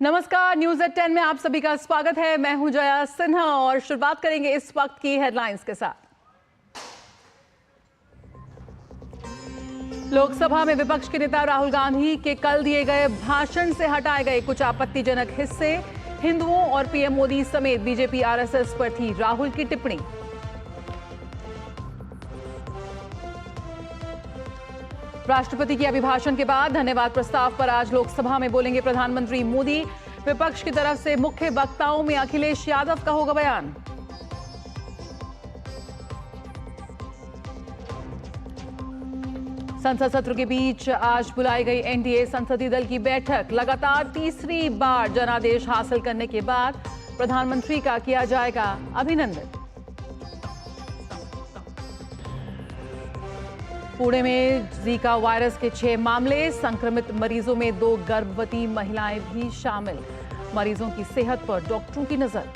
नमस्कार, news at 10 में आप सभी का स्वागत है। मैं हूं जया सिन्हा और शुरुआत करेंगे इस वक्त की हेडलाइंस के साथ। लोकसभा में विपक्ष के नेता राहुल गांधी के कल दिए गए भाषण से हटाए गए कुछ आपत्तिजनक हिस्से। हिंदुओं और पीएम मोदी समेत बीजेपी आरएसएस पर थी राहुल की टिप्पणी। राष्ट्रपति के अभिभाषण के बाद धन्यवाद प्रस्ताव पर आज लोकसभा में बोलेंगे प्रधानमंत्री मोदी। विपक्ष की तरफ से मुख्य वक्ताओं में अखिलेश यादव का होगा बयान। संसद सत्र के बीच आज बुलाई गई एनडीए संसदीय दल की बैठक। लगातार तीसरी बार जनादेश हासिल करने के बाद प्रधानमंत्री का किया जाएगा अभिनंदन। पुणे में जीका वायरस के 6 मामले। संक्रमित मरीजों में 2 गर्भवती महिलाएं भी शामिल। मरीजों की सेहत पर डॉक्टरों की नजर।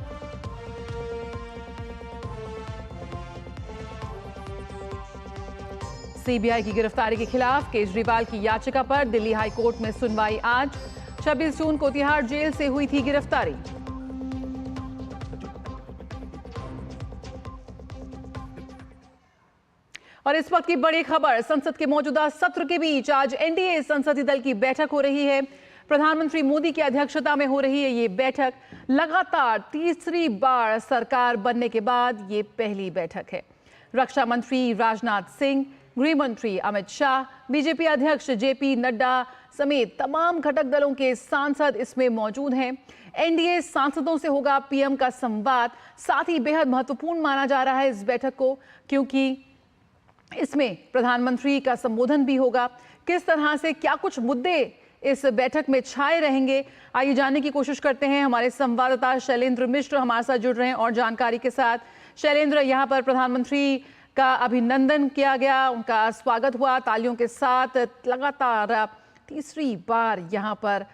सीबीआई की गिरफ्तारी के खिलाफ केजरीवाल की याचिका पर दिल्ली हाई कोर्ट में सुनवाई आज। 26 जून को तिहाड़ जेल से हुई थी गिरफ्तारी। और इस वक्त की बड़ी खबर, संसद के मौजूदा सत्र के बीच आज एनडीए संसदीय दल की बैठक हो रही है। प्रधानमंत्री मोदी की अध्यक्षता में हो रही है ये बैठक। लगातार तीसरी बार सरकार बनने के बाद ये पहली बैठक है। रक्षा मंत्री राजनाथ सिंह, गृह मंत्री अमित शाह, बीजेपी अध्यक्ष जेपी नड्डा समेत तमाम घटक दलों के सांसद इसमें मौजूद हैं। एनडीए सांसदों से होगा पीएम का संवाद। साथ ही बेहद महत्वपूर्ण माना जा रहा है इस बैठक को, क्योंकि इसमें प्रधानमंत्री का संबोधन भी होगा। किस तरह से क्या कुछ मुद्दे इस बैठक में छाए रहेंगे, आइए जानने की कोशिश करते हैं। हमारे संवाददाता शैलेंद्र मिश्र हमारे साथ जुड़ रहे हैं और जानकारी के साथ। शैलेंद्र, यहाँ पर प्रधानमंत्री का अभिनंदन किया गया, उनका स्वागत हुआ तालियों के साथ। लगातार तीसरी बार यहाँ पर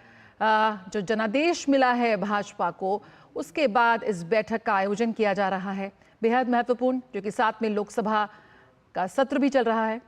जो जनादेश मिला है भाजपा को, उसके बाद इस बैठक का आयोजन किया जा रहा है। बेहद महत्वपूर्ण, जो कि साथ में लोकसभा का सत्र भी चल रहा है।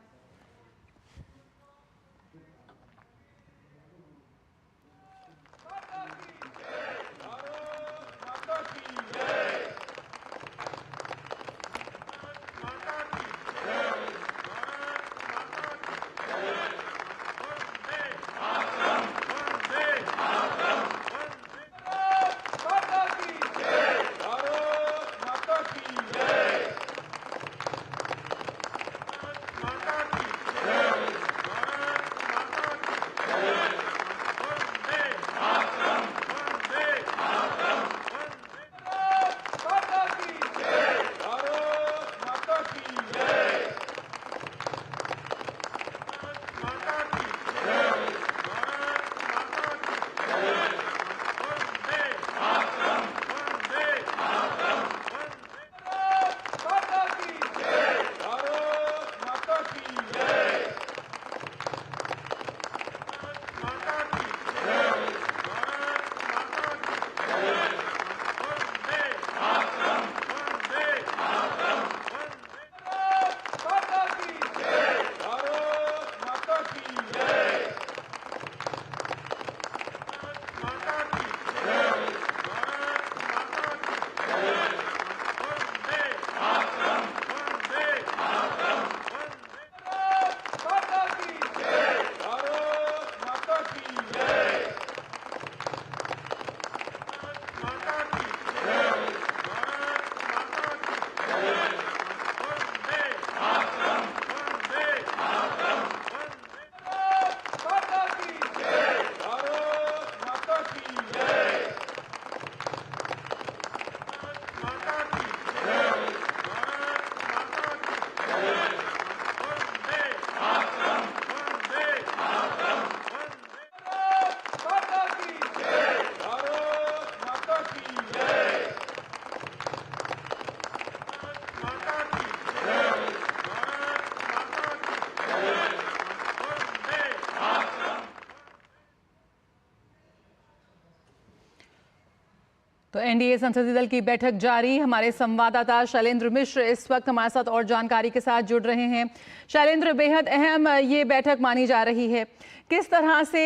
तो एनडीए संसदीय दल की बैठक जारी। हमारे संवाददाता शैलेंद्र मिश्र इस वक्त हमारे साथ और जानकारी के साथ जुड़ रहे हैं। शैलेंद्र, बेहद अहम ये बैठक मानी जा रही है। किस तरह से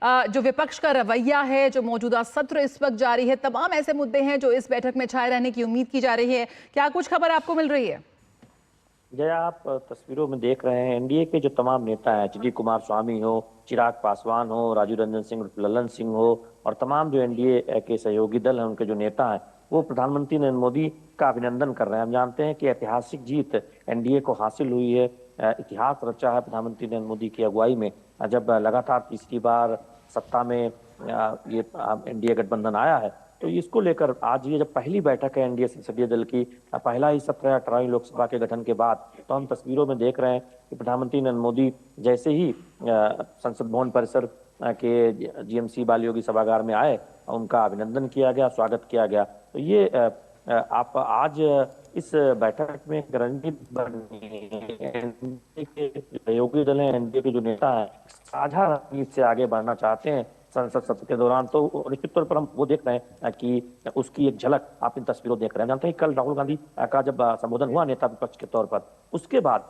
जो विपक्ष का रवैया है, जो मौजूदा सत्र इस वक्त जारी है, तमाम ऐसे मुद्दे हैं जो इस बैठक में छाए रहने की उम्मीद की जा रही है। क्या कुछ खबर आपको मिल रही है? जय, आप तस्वीरों में देख रहे हैं एनडीए के जो तमाम नेता हैं, एचडी कुमारस्वामी हो, चिराग पासवान हो, राजू रंजन सिंह, ललन सिंह हो, और तमाम जो एनडीए के सहयोगी दल हैं, उनके जो नेता हैं, वो प्रधानमंत्री नरेंद्र मोदी का अभिनंदन कर रहे हैं। हम जानते हैं कि ऐतिहासिक जीत एनडीए को हासिल हुई है। इतिहास रचा है प्रधानमंत्री नरेंद्र मोदी की अगुवाई में, जब लगातार तीसरी बार सत्ता में ये एनडीए गठबंधन आया है। तो इसको लेकर आज ये जब पहली बैठक है एनडीए संसदीय दल की, पहला ही सत्र है 18वीं लोकसभा के गठन के बाद, तो हम तस्वीरों में देख रहे हैं कि प्रधानमंत्री नरेंद्र मोदी जैसे ही संसद भवन परिसर के जीएमसी बालयोगी सभागार में आए, उनका अभिनंदन किया गया, स्वागत किया गया। तो ये आप आज इस बैठक में रणनीति बनी है। एनडीए के सहयोगी दल हैं, एनडीए के जो नेता हैं, साझा रणनीति से आगे बढ़ना चाहते हैं संसद सत्र के दौरान। तो निश्चित तौर पर हम वो देख रहे हैं कि उसकी एक झलक आप इन तस्वीरों देख रहे हैं। जानते हैं कल राहुल गांधी का जब संबोधन हुआ नेता विपक्ष के तौर पर, उसके बाद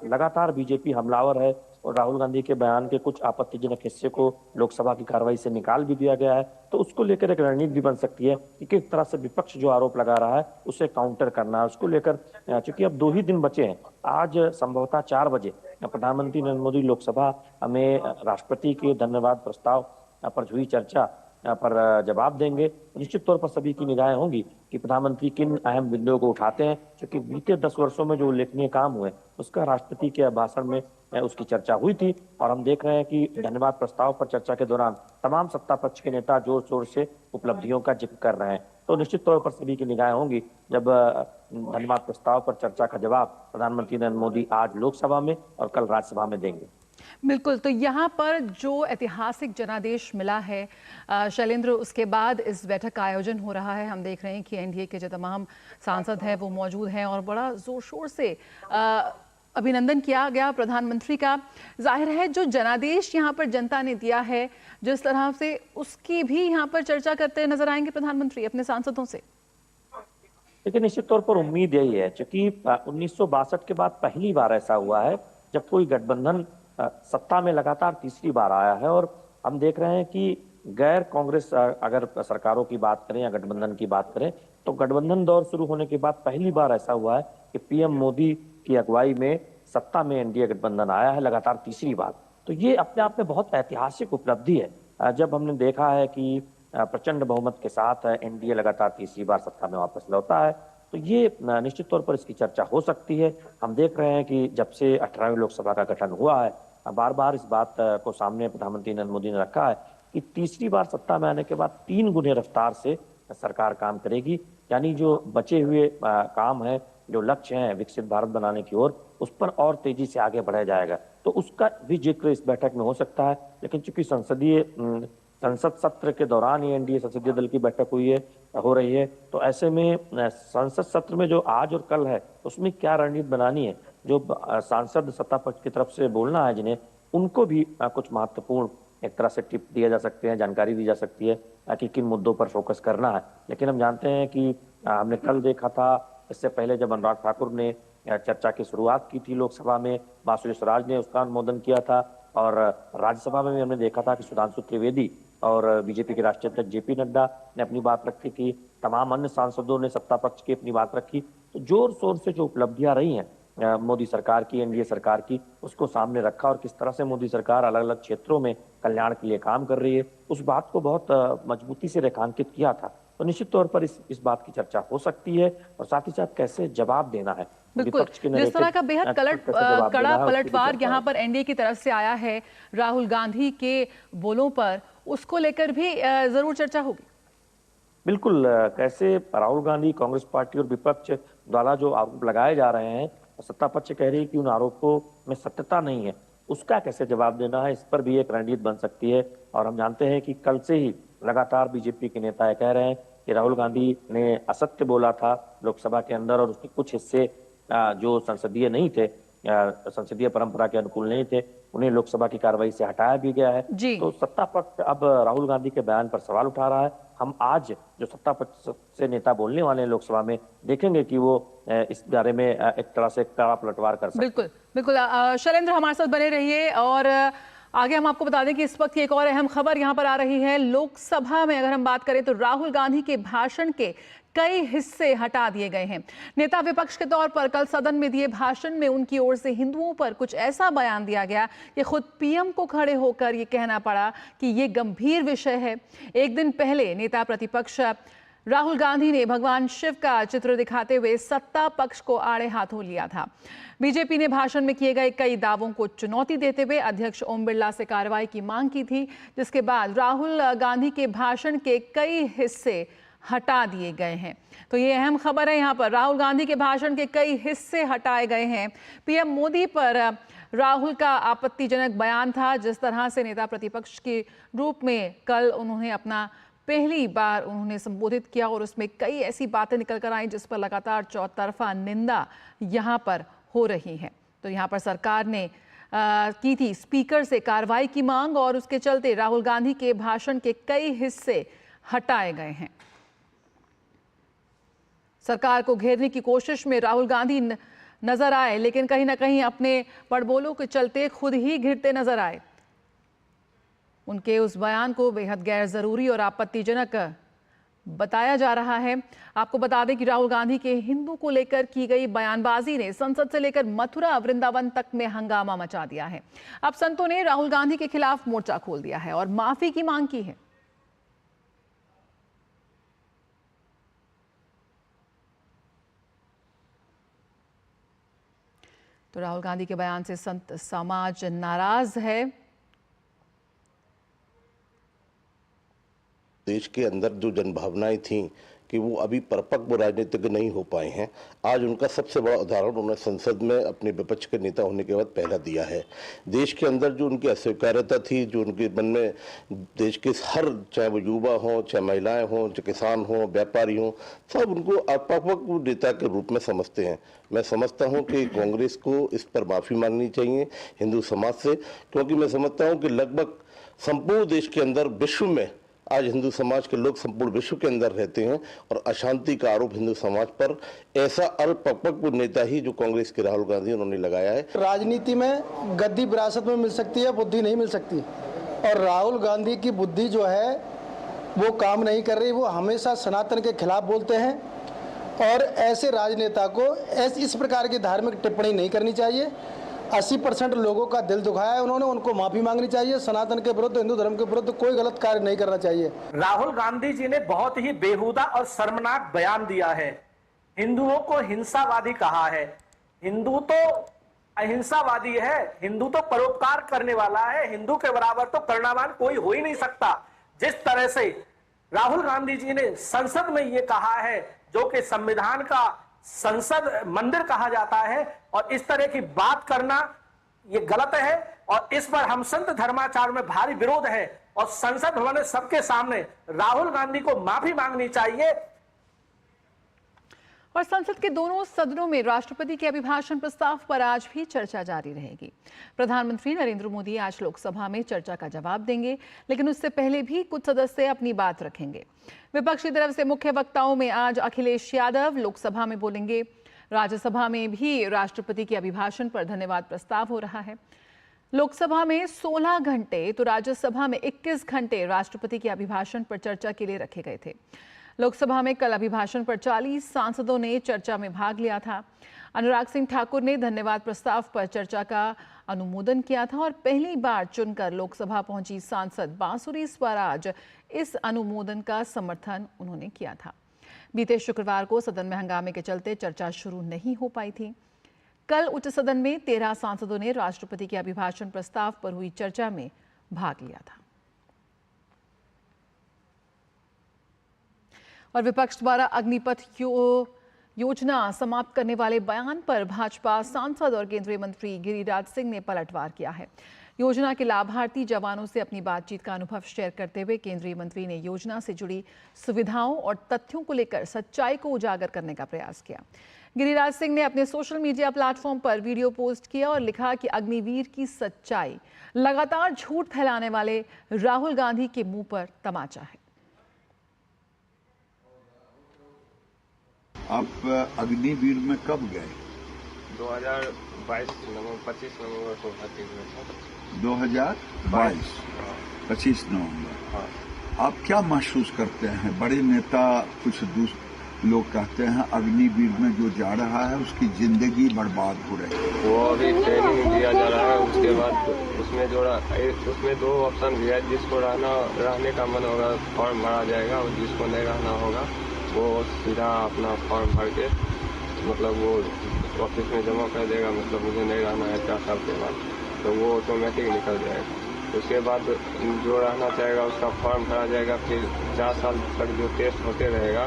लगातार बीजेपी हमलावर है और राहुल गांधी के बयान के कुछ आपत्तिजनक हिस्से को लोकसभा की कार्रवाई से निकाल भी दिया गया है। तो उसको लेकर एक रणनीति भी बन सकती है कि किस तरह से विपक्ष जो आरोप लगा रहा है उसे काउंटर करना है। उसको लेकर चूंकि अब 2 ही दिन बचे हैं, आज संभवतः 4 बजे प्रधानमंत्री नरेंद्र मोदी लोकसभा में राष्ट्रपति के धन्यवाद प्रस्ताव पर हुई चर्चा पर जवाब देंगे। निश्चित तौर पर सभी की निगाहें होंगी कि प्रधानमंत्री किन अहम बिंदुओं को उठाते हैं, क्योंकि बीते 10 वर्षों में जो उल्लेखनीय काम हुए उसका राष्ट्रपति के भाषण में उसकी चर्चा हुई थी। और हम देख रहे हैं कि धन्यवाद प्रस्ताव पर चर्चा के दौरान तमाम सत्ता पक्ष के नेता जोर शोर से उपलब्धियों का जिक्र कर रहे हैं। तो निश्चित तौर पर सभी की निगाहें होंगी जब धन्यवाद प्रस्ताव पर चर्चा का जवाब प्रधानमंत्री नरेंद्र मोदी आज लोकसभा में और कल राज्यसभा में देंगे। बिल्कुल, तो यहाँ पर जो ऐतिहासिक जनादेश मिला है शैलेंद्र, उसके बाद इस बैठक का आयोजन हो रहा है। हम देख रहे हैं कि एनडीए के जो तमाम सांसद हैं वो मौजूद हैं और बड़ा जोर शोर से अभिनंदन किया गया प्रधानमंत्री का। जाहिर है जो जनादेश यहाँ पर जनता ने दिया है जिस तरह से, उसकी भी यहाँ पर चर्चा करते नजर आएंगे प्रधानमंत्री अपने सांसदों से। लेकिन निश्चित तौर पर उम्मीद यही है, क्योंकि 1962 के बाद पहली बार ऐसा हुआ है जब कोई गठबंधन सत्ता में लगातार तीसरी बार आया है। और हम देख रहे हैं कि गैर कांग्रेस अगर सरकारों की बात करें या गठबंधन की बात करें, तो गठबंधन दौर शुरू होने के बाद पहली बार ऐसा हुआ है कि पीएम मोदी की अगुवाई में सत्ता में एनडीए गठबंधन आया है लगातार तीसरी बार। तो ये अपने आप में बहुत ऐतिहासिक उपलब्धि है। जब हमने देखा है कि प्रचंड बहुमत के साथ एनडीए लगातार तीसरी बार सत्ता में वापस लौटा है, तो ये निश्चित तौर पर इसकी चर्चा हो सकती है। हम देख रहे हैं कि जब से 18वीं लोकसभा का गठन हुआ है, बार बार इस बात को सामने प्रधानमंत्री नरेंद्र मोदी ने रखा है कि तीसरी बार सत्ता में आने के बाद 3 गुने रफ्तार से सरकार काम करेगी। यानी जो बचे हुए काम है, जो लक्ष्य हैं विकसित भारत बनाने की ओर, उस पर और तेजी से आगे बढ़ाया जाएगा। तो उसका भी जिक्र इस बैठक में हो सकता है। लेकिन चूंकि संसद सत्र के दौरान ही एनडीए संसदीय दल की बैठक हो रही है, तो ऐसे में संसद सत्र में जो आज और कल है उसमें क्या रणनीति बनानी है, जो सांसद सत्ता पक्ष की तरफ से बोलना है जिन्हें, उनको भी कुछ महत्वपूर्ण एक तरह से टिप दिया जा सकते हैं, जानकारी दी जा सकती है कि किन मुद्दों पर फोकस करना है। लेकिन हम जानते हैं कि हमने कल देखा था, इससे पहले जब अनुराग ठाकुर ने चर्चा की शुरुआत की थी लोकसभा में, बासुरी स्वराज ने उसका अनुमोदन किया था, और राज्यसभा में भी हमने देखा था कि सुधांशु त्रिवेदी और बीजेपी के राष्ट्रीय अध्यक्ष जेपी नड्डा ने अपनी बात रखी थी, तमाम अन्य सांसदों ने सत्ता पक्ष की अपनी बात रखी। तो जोर शोर से जो उपलब्धियां रही हैं मोदी सरकार की, एनडीए सरकार की, उसको सामने रखा और किस तरह से मोदी सरकार अलग अलग क्षेत्रों में कल्याण के लिए काम कर रही है, उस बात को बहुत मजबूती से रेखांकित किया था। तो निश्चित तौर पर इस बात की चर्चा हो सकती है, और साथ ही साथ कैसे जवाब देना है। बिल्कुल, जिस तरह का बेहद कड़ा पलटवार यहाँ पर एनडीए की तरफ से आया है राहुल गांधी के बोलों पर, उसको लेकर भी जरूर चर्चा होगी। बिल्कुल, कैसे राहुल गांधी, कांग्रेस पार्टी और विपक्ष द्वारा जो आरोप लगाए जा रहे हैं, सत्ता पक्ष कह रही है कि उन आरोपों में सत्यता नहीं है, उसका कैसे जवाब देना है, इस पर भी एक रणनीति बन सकती है। और हम जानते हैं कि कल से ही लगातार बीजेपी के नेता कह रहे हैं कि राहुल गांधी ने असत्य बोला था लोकसभा के अंदर, और उसके कुछ हिस्से जो संसदीय नहीं थे संसदीय परंपरा के अनुकूल नहीं थे, उन्हें लोकसभा की कार्रवाई से हटाया भी गया है। जी। तो सत्ता पक्ष अब राहुल गांधी के बयान पर सवाल उठा रहा है। हम आज जो सत्ता पक्ष से नेता बोलने वाले हैं लोकसभा में, देखेंगे कि वो इस बारे में एक तरह से कड़ा पलटवार कर सकते हैं। बिल्कुल बिल्कुल। शैलेंद्र हमारे साथ बने रहिए और आगे हम आपको बता दें कि इस वक्त की एक और अहम खबर यहां पर आ रही है। लोकसभा में अगर हम बात करें तो राहुल गांधी के भाषण के कई हिस्से हटा दिए गए हैं। नेता विपक्ष के तौर पर कल सदन में दिए भाषण में उनकी ओर से हिंदुओं पर कुछ ऐसा बयान दिया गया कि खुद पीएम को खड़े होकर ये कहना पड़ा कि ये गंभीर विषय है। एक दिन पहले नेता प्रतिपक्ष राहुल गांधी ने भगवान शिव का चित्र दिखाते हुए सत्ता पक्ष को आड़े हाथों लिया था। बीजेपी ने भाषण में किए गए कई दावों को चुनौती देते हुए अध्यक्ष ओम बिरला से कार्रवाई की मांग की थी, जिसके बाद राहुल गांधी के भाषण के कई हिस्से हटा दिए गए हैं। तो ये अहम खबर है, यहाँ पर राहुल गांधी के भाषण के कई हिस्से हटाए गए हैं। पीएम मोदी पर राहुल का आपत्तिजनक बयान था, जिस तरह से नेता प्रतिपक्ष के रूप में कल उन्होंने अपना पहली बार उन्होंने संबोधित किया और उसमें कई ऐसी बातें निकल कर आई जिस पर लगातार चौतरफा निंदा यहाँ पर हो रही है। तो यहाँ पर सरकार ने की थी स्पीकर से कार्रवाई की मांग और उसके चलते राहुल गांधी के भाषण के कई हिस्से हटाए गए हैं। सरकार को घेरने की कोशिश में राहुल गांधी नजर आए, लेकिन कहीं ना कहीं अपने बड़बोलों के चलते खुद ही घिरते नजर आए। उनके उस बयान को बेहद गैर जरूरी और आपत्तिजनक बताया जा रहा है। आपको बता दें कि राहुल गांधी के हिंदू को लेकर की गई बयानबाजी ने संसद से लेकर मथुरा वृंदावन तक में हंगामा मचा दिया है। अब संतों ने राहुल गांधी के खिलाफ मोर्चा खोल दिया है और माफी की मांग की है। तो राहुल गांधी के बयान से संत समाज नाराज है। देश के अंदर जो जनभावनाएं थीं कि वो अभी परिपक्व राजनीतिक नहीं हो पाए हैं, आज उनका सबसे बड़ा उदाहरण उन्होंने संसद में अपने विपक्ष के नेता होने के बाद पहला दिया है। देश के अंदर जो उनकी अस्वीकार्यता थी, जो उनके मन में देश के हर, चाहे वो युवा हों, चाहे महिलाएं हों, चाहे किसान हों, व्यापारी हों, सब उनको अपक्व नेता के रूप में समझते हैं। मैं समझता हूं कि कांग्रेस को इस पर माफ़ी मांगनी चाहिए हिंदू समाज से, क्योंकि मैं समझता हूँ कि लगभग संपूर्ण देश के अंदर, विश्व में आज हिंदू समाज के लोग संपूर्ण विश्व के अंदर रहते हैं और अशांति का आरोप हिंदू समाज पर ऐसा अल्पपक्व नेता ही जो कांग्रेस के राहुल गांधी उन्होंने लगाया है। राजनीति में गद्दी विरासत में मिल सकती है, बुद्धि नहीं मिल सकती, और राहुल गांधी की बुद्धि जो है वो काम नहीं कर रही। वो हमेशा सनातन के खिलाफ बोलते हैं और ऐसे राजनेता को इस प्रकार की धार्मिक टिप्पणी नहीं करनी चाहिए। 80% लोगों का दिल दुखाया है उन्होंने, उनको माफी मांगनी चाहिए। सनातन के विरुद्ध, हिंदू धर्म के विरुद्ध कोई गलत कार्य नहीं करना चाहिए। राहुल गांधी जी ने बहुत ही बेहुदा और शर्मनाक बयान दिया है। हिंदुओं को हिंसावादी कहा है। हिंदू तो अहिंसावादी है, हिंदू तो परोपकार करने वाला है। हिंदू के बराबर तो करुणावान कोई हो ही नहीं सकता। जिस तरह से राहुल गांधी जी ने संसद में ये कहा है, जो कि संविधान का संसद मंदिर कहा जाता है, और इस तरह की बात करना ये गलत है और इस पर हम संत धर्माचार्य में भारी विरोध है और संसद भवन में सबके सामने राहुल गांधी को माफी मांगनी चाहिए। और संसद के दोनों सदनों में राष्ट्रपति के अभिभाषण प्रस्ताव पर आज भी चर्चा जारी रहेगी। प्रधानमंत्री नरेंद्र मोदी आज लोकसभा में चर्चा का जवाब देंगे, लेकिन उससे पहले भी कुछ सदस्य अपनी बात रखेंगे। विपक्ष की तरफ से मुख्य वक्ताओं में आज अखिलेश यादव लोकसभा में बोलेंगे। राज्यसभा में भी राष्ट्रपति के अभिभाषण पर धन्यवाद प्रस्ताव हो रहा है। लोकसभा में 16 घंटे तो राज्यसभा में 21 घंटे राष्ट्रपति के अभिभाषण पर चर्चा के लिए रखे गए थे। लोकसभा में कल अभिभाषण पर 40 सांसदों ने चर्चा में भाग लिया था। अनुराग सिंह ठाकुर ने धन्यवाद प्रस्ताव पर चर्चा का अनुमोदन किया था और पहली बार चुनकर लोकसभा पहुंची सांसद बांसुरी स्वराज इस अनुमोदन का समर्थन उन्होंने किया था। बीते शुक्रवार को सदन में हंगामे के चलते चर्चा शुरू नहीं हो पाई थी। कल उच्च सदन में 13 सांसदों ने राष्ट्रपति के अभिभाषण प्रस्ताव पर हुई चर्चा में भाग लिया था। और विपक्ष द्वारा अग्निपथ योजना समाप्त करने वाले बयान पर भाजपा सांसद और केंद्रीय मंत्री गिरिराज सिंह ने पलटवार किया है। योजना के लाभार्थी जवानों से अपनी बातचीत का अनुभव शेयर करते हुए केंद्रीय मंत्री ने योजना से जुड़ी सुविधाओं और तथ्यों को लेकर सच्चाई को उजागर करने का प्रयास किया। गिरिराज सिंह ने अपने सोशल मीडिया प्लेटफॉर्म पर वीडियो पोस्ट किया और लिखा कि अग्निवीर की सच्चाई लगातार झूठ फैलाने वाले राहुल गांधी के मुंह पर तमाचा है। आप अग्निवीर में कब गए? 2022 नवंबर 25 नवंबर को भर्ती हुए थे। 2022 25 नवंबर। हाँ। आप क्या महसूस करते हैं? बड़े नेता कुछ लोग कहते हैं अग्निवीर में जो जा रहा है उसकी जिंदगी बर्बाद हो रही है। वो अभी ट्रेनिंग दिया जा रहा है, उसके बाद उसमें 2 ऑप्शन भी है। जिसको रहने का मन होगा फॉर्म भरा जाएगा और जिसको नहीं रहना होगा वो सीधा अपना फॉर्म भर के मतलब वो ऑफिस में जमा कर देगा। मतलब मुझे नहीं रहना है 4 साल के बाद, तो वो ऑटोमेटिक निकल जाएगा। उसके बाद जो रहना चाहेगा उसका फॉर्म भरा जाएगा। फिर 4 साल तक जो टेस्ट होते रहेगा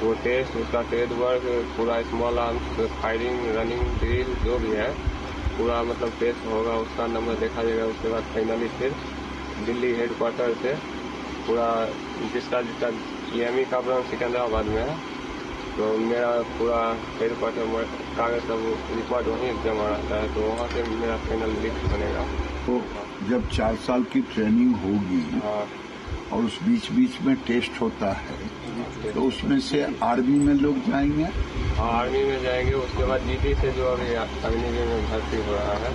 वो टेस्ट, उसका ट्रेड वर्क, पूरा small arms, firing, running, drill जो भी है पूरा मतलब टेस्ट होगा, उसका नंबर देखा जाएगा। उसके बाद फाइनली फिर दिल्ली हेडक्वार्टर से पूरा जिसका EME का ब्रांच सिकंदराबाद में है, तो मेरा पूरा हेडक्वार्टर में कागज सब रिकॉर्ड वहीं जमा रहता है, तो वहाँ से मेरा फाइनल लिस्ट बनेगा। तो जब 4 साल की ट्रेनिंग होगी हाँ, और उस बीच में टेस्ट होता है तो उसमें से आर्मी में लोग जाएंगे? आर्मी में जाएंगे। उसके बाद GT से जो अभी अग्निवीर में भर्ती हो रहा है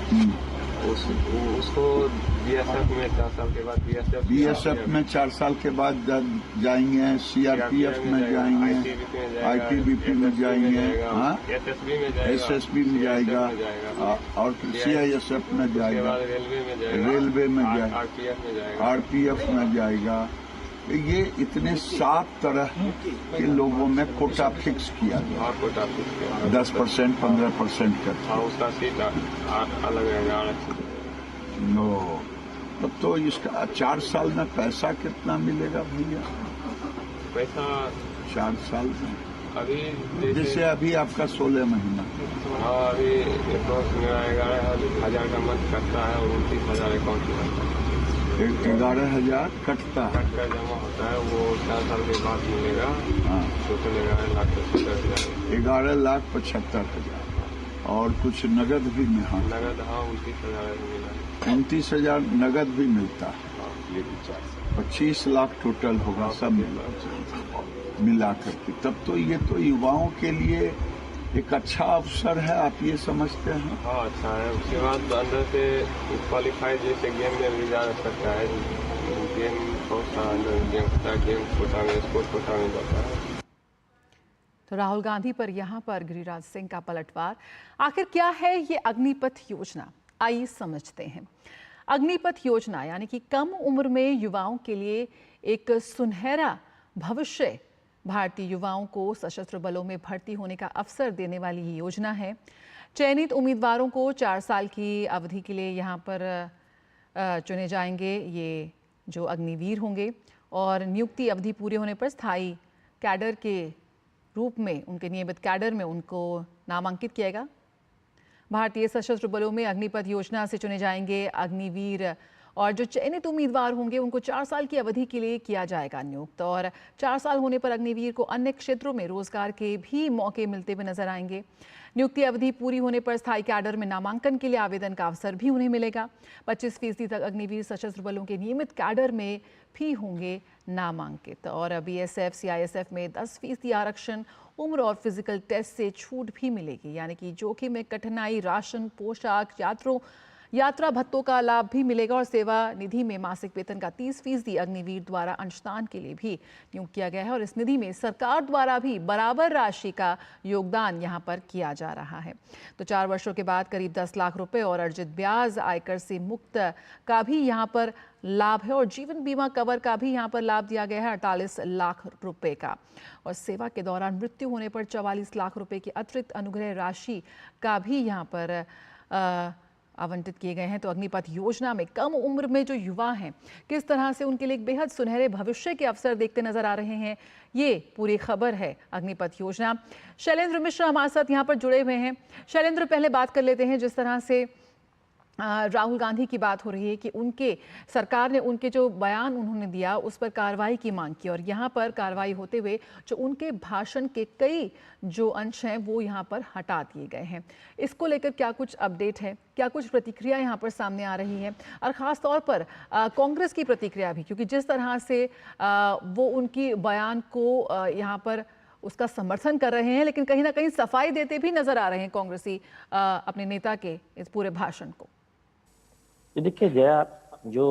उसको BSF में 4 साल के बाद BSF में 4 साल के बाद जाएंगे, CRPF में जाएंगे, ITBP में जाएंगे, SSB में जाएगा और CISF में जाएगा, रेलवे में जाएगा, RPF में जाएगा। ये इतने 7 तरह के लोगों में कोटा फिक्स किया गया। 10% 15% करके। उसका सीट अलग रहेगा। नो, तब तो इसका 4 साल में पैसा कितना मिलेगा भैया? पैसा 4 साल में अभी जैसे अभी आपका 16 महीना। हाँ, अभी मेरा 11,000 का मंथ कटता है और 29,000 अकाउंट में रहता है। 11,000 कटता है, कट कर जमा होता है, वो 4 साल के बाद मिलेगा। हाँ, तो चलेगा 1,75,000। 11,75,000 और कुछ नगद भी में। हाँ, नगद 29,000 मिला। 29,000 नगद भी मिलता है। 25 लाख टोटल होगा सब मिला करके। तब तो ये तो युवाओं के लिए एक अच्छा अवसर है, आप ये समझते हैं? हाँ, अच्छा है। उसके बाद अंदर से क्वालिफाई जैसे गेम में भी जा सकता है। गेम बहुत सारा अंदर गेम होता है, गेम कोटा में, स्पोर्ट कोटा में जाता है। तो राहुल गांधी पर यहाँ पर गिरिराज सिंह का पलटवार। आखिर क्या है ये अग्निपथ योजना, आइए समझते हैं। अग्निपथ योजना यानी कि कम उम्र में युवाओं के लिए एक सुनहरा भविष्य, भारतीय युवाओं को सशस्त्र बलों में भर्ती होने का अवसर देने वाली ये योजना है। चयनित उम्मीदवारों को 4 साल की अवधि के लिए यहाँ पर चुने जाएंगे ये जो अग्निवीर होंगे, और नियुक्ति अवधि पूरे होने पर स्थायी कैडर के रूप में, उनके नियमित कैडर में उनको नामांकित किया जाएगा। भारतीय सशस्त्र बलों में अग्निपथ योजना से चुने जाएंगे अग्निवीर, और जो चयनित उम्मीदवार होंगे उनको 4 साल की अवधि के लिए किया जाएगा नियुक्त। और 4 साल होने पर अग्निवीर को अन्य क्षेत्रों में रोजगार के भी मौके मिलते हुए नजर आएंगे। नियुक्ति अवधि पूरी होने पर स्थायी कैडर में नामांकन के लिए आवेदन का अवसर भी उन्हें मिलेगा। 25% तक अग्निवीर सशस्त्र बलों के नियमित कैडर में भी होंगे नामांकित। और BSF CISF में 10% आरक्षण, उम्र और फिजिकल टेस्ट से छूट भी मिलेगी, यानी कि जोखिम में कठिनाई, राशन, पोशाक, यात्रा भत्तों का लाभ भी मिलेगा। और सेवा निधि में मासिक वेतन का 30% अग्निवीर द्वारा अंशदान के लिए भी नियुक्त किया गया है। और इस निधि में सरकार द्वारा भी बराबर राशि का योगदान यहाँ पर किया जा रहा है। तो 4 वर्षों के बाद करीब 10 लाख रुपए और अर्जित ब्याज, आयकर से मुक्त का भी यहाँ पर लाभ है। और जीवन बीमा कवर का भी यहाँ पर लाभ दिया गया है 48 लाख रुपए का। और सेवा के दौरान मृत्यु होने पर 44 लाख रुपए की अतिरिक्त अनुग्रह राशि का भी यहाँ पर आवंटित किए गए हैं। तो अग्निपथ योजना में कम उम्र में जो युवा हैं, किस तरह से उनके लिए एक बेहद सुनहरे भविष्य के अवसर देखते नजर आ रहे हैं, ये पूरी खबर है अग्निपथ योजना। शैलेंद्र मिश्रा हमारे साथ यहाँ पर जुड़े हुए हैं। शैलेंद्र, पहले बात कर लेते हैं जिस तरह से राहुल गांधी की बात हो रही है कि उनके सरकार ने उनके जो बयान उन्होंने दिया उस पर कार्रवाई की मांग की और यहाँ पर कार्रवाई होते हुए जो उनके भाषण के कई जो अंश हैं वो यहाँ पर हटा दिए गए हैं। इसको लेकर क्या कुछ अपडेट है, क्या कुछ प्रतिक्रिया यहाँ पर सामने आ रही है और ख़ास तौर पर कांग्रेस की प्रतिक्रिया भी, क्योंकि जिस तरह से वो उनकी बयान को यहाँ पर उसका समर्थन कर रहे हैं लेकिन कहीं ना कहीं सफाई देते भी नजर आ रहे हैं कांग्रेसी अपने नेता के इस पूरे भाषण को। देखिए जया, जो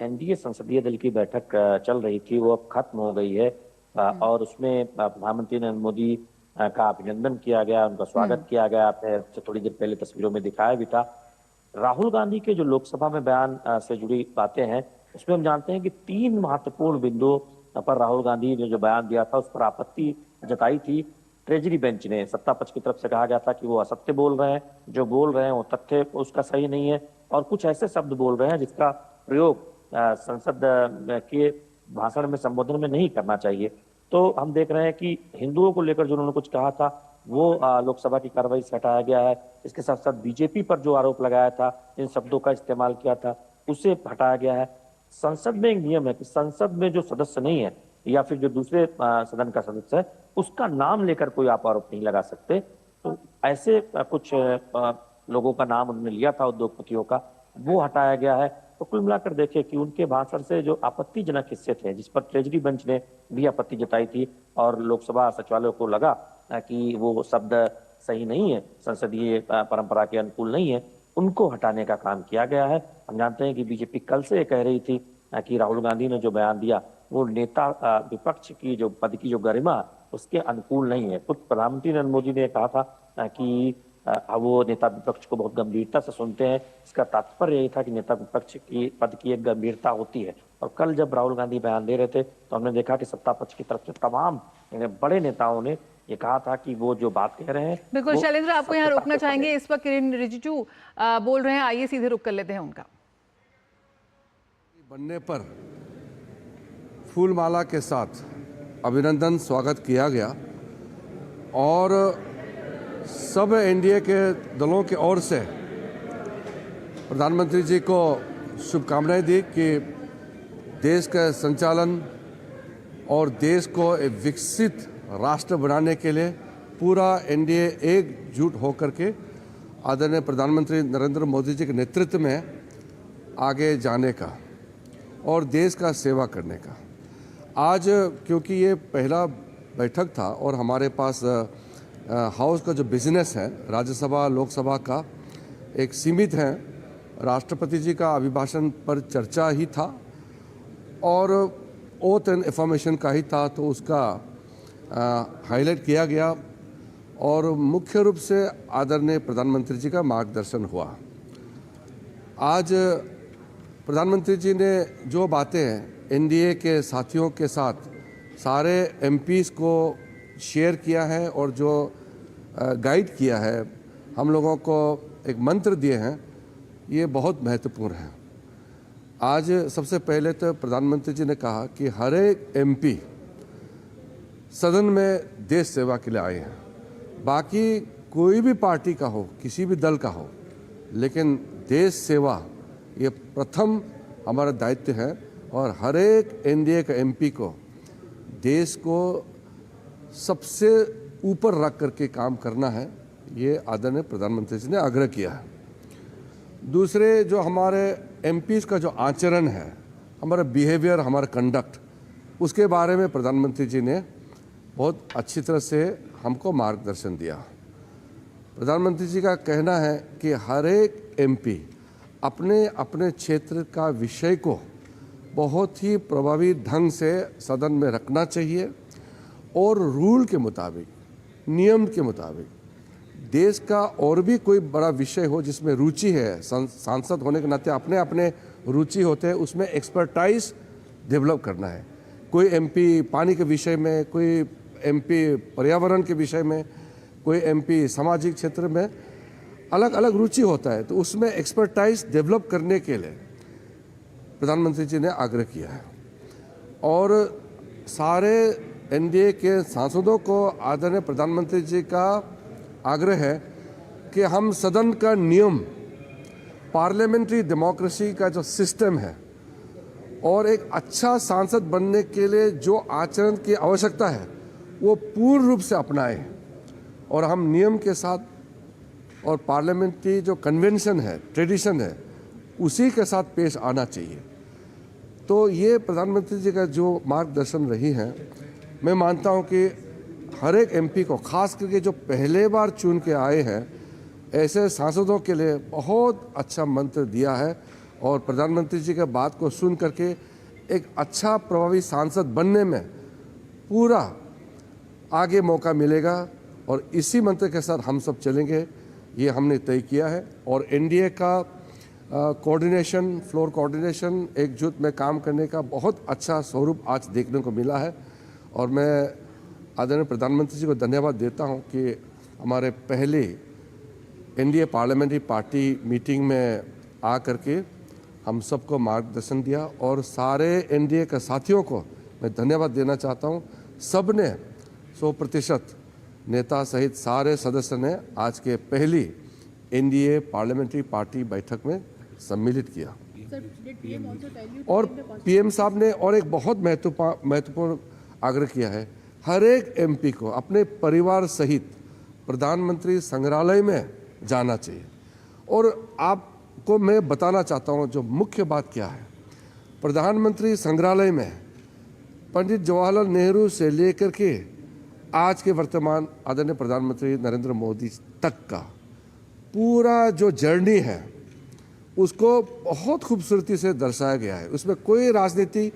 एनडीए संसदीय दल की बैठक चल रही थी वो अब खत्म हो गई है और उसमें प्रधानमंत्री नरेंद्र मोदी का अभिनंदन किया गया, उनका स्वागत किया गया। आपने थोड़ी देर पहले तस्वीरों में दिखाया भी था। राहुल गांधी के जो लोकसभा में बयान से जुड़ी बातें हैं उसमें हम जानते हैं कि 3 महत्वपूर्ण बिंदुओं पर राहुल गांधी ने जो बयान दिया था उस पर आपत्ति जताई थी। ट्रेजरी बेंच ने, सत्ता पक्ष की तरफ से कहा गया था कि वो असत्य बोल रहे हैं, जो बोल रहे हैं वो तथ्य उसका सही नहीं है और कुछ ऐसे शब्द बोल रहे हैं जिसका प्रयोग संसद के भाषण में, संबोधन में नहीं करना चाहिए। तो हम देख रहे हैं कि हिंदुओं को लेकर जो उन्होंने कुछ कहा था वो लोकसभा की कार्रवाई से हटाया गया है। इसके साथ साथ बीजेपी पर जो आरोप लगाया था, इन शब्दों का इस्तेमाल किया था, उसे हटाया गया है। संसद में एक नियम है कि संसद में जो सदस्य नहीं है या फिर जो दूसरे सदन का सदस्य है उसका नाम लेकर कोई आप आरोप नहीं लगा सकते। तो ऐसे कुछ लोगों का नाम उन्होंने लिया था, उद्योगपतियों का, वो हटाया गया है। तो कुल मिलाकर देखें कि उनके भाषण से जो आपत्तिजनक हिस्से थे जिस पर ट्रेजरी बेंच ने भी आपत्ति जताई थी और लोकसभा सचिवालय को लगा कि वो शब्द सही नहीं है, संसदीय परंपरा के अनुकूल नहीं है, उनको हटाने का काम किया गया है। हम जानते हैं कि बीजेपी कल से ये कह रही थी कि राहुल गांधी ने जो बयान दिया वो नेता विपक्ष की जो पद की जो गरिमा उसके अनुकूल नहीं है। खुद प्रधानमंत्री नरेंद्र मोदी ने कहा था कि वो नेता विपक्ष को बहुत गंभीरता से सुनते हैं। इसका तात्पर्य यही था कि नेता विपक्ष की पद की एक गंभीरता होती है। और कल जब राहुल गांधी बयान दे रहे थे तो हमने देखा कि सत्ता पक्ष की तरफ से तमाम बड़े नेताओं ने ये कहा था कि वो जो बात कह रहे हैं। बिल्कुल शैलेंद्र, आपको यहाँ रोकना चाहेंगे, इस वक्त किरेन रिजिजू बोल रहे हैं, आइए सीधे रुक कर लेते हैं उनका। बनने पर फूलमाला के साथ अभिनंदन स्वागत किया गया और सब एनडीए के दलों की ओर से प्रधानमंत्री जी को शुभकामनाएं दी कि देश का संचालन और देश को एक विकसित राष्ट्र बनाने के लिए पूरा एनडीए एकजुट होकर के आदरणीय प्रधानमंत्री नरेंद्र मोदी जी के नेतृत्व में आगे जाने का और देश का सेवा करने का। आज क्योंकि ये पहला बैठक था और हमारे पास हाउस का जो बिजनेस है राज्यसभा लोकसभा का एक सीमित है, राष्ट्रपति जी का अभिभाषण पर चर्चा ही था और ओथ एंड अफर्मेशन का ही था, तो उसका हाईलाइट किया गया और मुख्य रूप से आदरणीय प्रधानमंत्री जी का मार्गदर्शन हुआ। आज प्रधानमंत्री जी ने जो बातें एनडीए के साथियों के साथ सारे एमपीज़ को शेयर किया है और जो गाइड किया है, हम लोगों को एक मंत्र दिए हैं, ये बहुत महत्वपूर्ण है। आज सबसे पहले तो प्रधानमंत्री जी ने कहा कि हर एक एमपी सदन में देश सेवा के लिए आए हैं, बाकी कोई भी पार्टी का हो, किसी भी दल का हो, लेकिन देश सेवा ये प्रथम हमारा दायित्व है और हर एक एनडीए का एमपी को देश को सबसे ऊपर रख करके काम करना है, ये आदरणीय प्रधानमंत्री जी ने आग्रह किया है। दूसरे जो हमारे एमपीज़ का जो आचरण है, हमारा बिहेवियर, हमारा कंडक्ट, उसके बारे में प्रधानमंत्री जी ने बहुत अच्छी तरह से हमको मार्गदर्शन दिया। प्रधानमंत्री जी का कहना है कि हर एक एमपी अपने अपने क्षेत्र का विषय को बहुत ही प्रभावी ढंग से सदन में रखना चाहिए और रूल के मुताबिक, नियम के मुताबिक देश का और भी कोई बड़ा विषय हो जिसमें रुचि है, सांसद होने के नाते अपने अपने रुचि होते हैं, उसमें एक्सपर्टाइज डेवलप करना है। कोई एमपी पानी के विषय में, कोई एमपी पर्यावरण के विषय में, कोई एमपी सामाजिक क्षेत्र में, अलग अलग रुचि होता है, तो उसमें एक्सपर्टाइज डेवलप करने के लिए प्रधानमंत्री जी ने आग्रह किया है। और सारे एनडीए के सांसदों को आदरणीय प्रधानमंत्री जी का आग्रह है कि हम सदन का नियम पार्लियामेंट्री डेमोक्रेसी का जो सिस्टम है और एक अच्छा सांसद बनने के लिए जो आचरण की आवश्यकता है वो पूर्ण रूप से अपनाएं और हम नियम के साथ और पार्लियामेंट्री जो कन्वेंशन है, ट्रेडिशन है, उसी के साथ पेश आना चाहिए। तो ये प्रधानमंत्री जी का जो मार्गदर्शन रही है, मैं मानता हूँ कि हर एक एमपी को, खास करके जो पहले बार चुन के आए हैं, ऐसे सांसदों के लिए बहुत अच्छा मंत्र दिया है और प्रधानमंत्री जी के बात को सुन करके एक अच्छा प्रभावी सांसद बनने में पूरा आगे मौका मिलेगा और इसी मंत्र के साथ हम सब चलेंगे, ये हमने तय किया है। और एनडीए का कोऑर्डिनेशन, फ्लोर कोऑर्डिनेशन, एकजुट में काम करने का बहुत अच्छा स्वरूप आज देखने को मिला है और मैं आदरणीय प्रधानमंत्री जी को धन्यवाद देता हूं कि हमारे पहले एनडीए पार्लियामेंट्री पार्टी मीटिंग में आ करके हम सबको मार्गदर्शन दिया और सारे एनडीए के साथियों को मैं धन्यवाद देना चाहता हूं। सब ने 100% नेता सहित सारे सदस्य ने आज के पहली एनडीए पार्लियामेंट्री पार्टी बैठक में सम्मिलित किया। और पीएम साहब ने और एक बहुत महत्वपूर्ण आग्रह किया है, हर एक एमपी को अपने परिवार सहित प्रधानमंत्री संग्रहालय में जाना चाहिए। और आपको मैं बताना चाहता हूं जो मुख्य बात क्या है, प्रधानमंत्री संग्रहालय में पंडित जवाहरलाल नेहरू से लेकर के आज के वर्तमान आदरणीय प्रधानमंत्री नरेंद्र मोदी तक का पूरा जो जर्नी है उसको बहुत खूबसूरती से दर्शाया गया है। उसमें कोई राजनीति,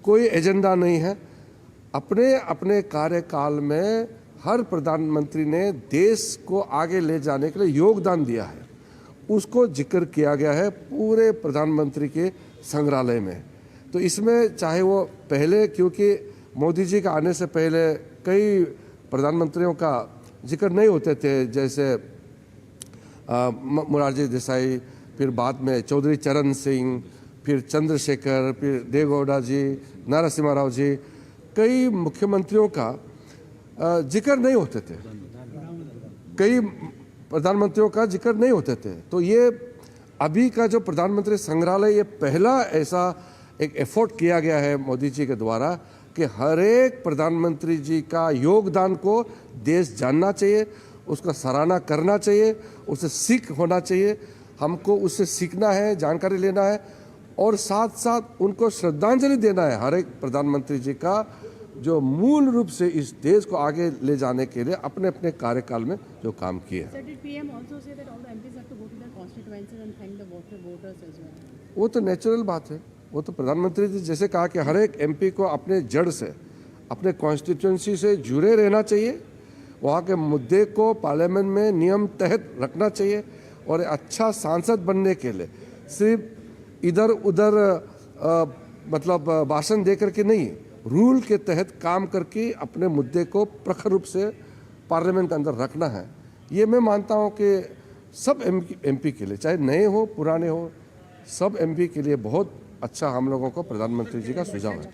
कोई एजेंडा नहीं है। अपने अपने कार्यकाल में हर प्रधानमंत्री ने देश को आगे ले जाने के लिए योगदान दिया है, उसको जिक्र किया गया है पूरे प्रधानमंत्री के संग्रहालय में। तो इसमें चाहे वो पहले, क्योंकि मोदी जी का आने से पहले कई प्रधानमंत्रियों का जिक्र नहीं होते थे, जैसे मोरारजी देसाई, फिर बाद में चौधरी चरण सिंह, फिर चंद्रशेखर, फिर देवेगौड़ा जी, नरसिम्हा राव जी, कई मुख्यमंत्रियों का जिक्र नहीं होते थे, कई प्रधानमंत्रियों का जिक्र नहीं होते थे। तो ये अभी का जो प्रधानमंत्री संग्रहालय, ये पहला ऐसा एक एफर्ट किया गया है मोदी जी के द्वारा कि हर एक प्रधानमंत्री जी का योगदान को देश जानना चाहिए, उसका सराहना करना चाहिए, उससे सीख होना चाहिए। हमको उससे सीखना है, जानकारी लेना है और साथ साथ उनको श्रद्धांजलि देना है हर एक प्रधानमंत्री जी का जो मूल रूप से इस देश को आगे ले जाने के लिए अपने अपने कार्यकाल में जो काम किए हैं। वो तो नेचुरल बात है, वो तो प्रधानमंत्री जी जैसे कहा कि हर एक एमपी को अपने जड़ से, अपने कॉन्स्टिट्यूंसी से जुड़े रहना चाहिए, वहाँ के मुद्दे को पार्लियामेंट में नियम तहत रखना चाहिए और अच्छा सांसद बनने के लिए सिर्फ इधर उधर मतलब भाषण दे करके नहीं, रूल के तहत काम करके अपने मुद्दे को प्रखर रूप से पार्लियामेंट के अंदर रखना है। ये मैं मानता हूँ कि सब एमपी के लिए, चाहे नए हो पुराने हो, सब एमपी के लिए बहुत अच्छा हम लोगों को प्रधानमंत्री जी का सुझाव है।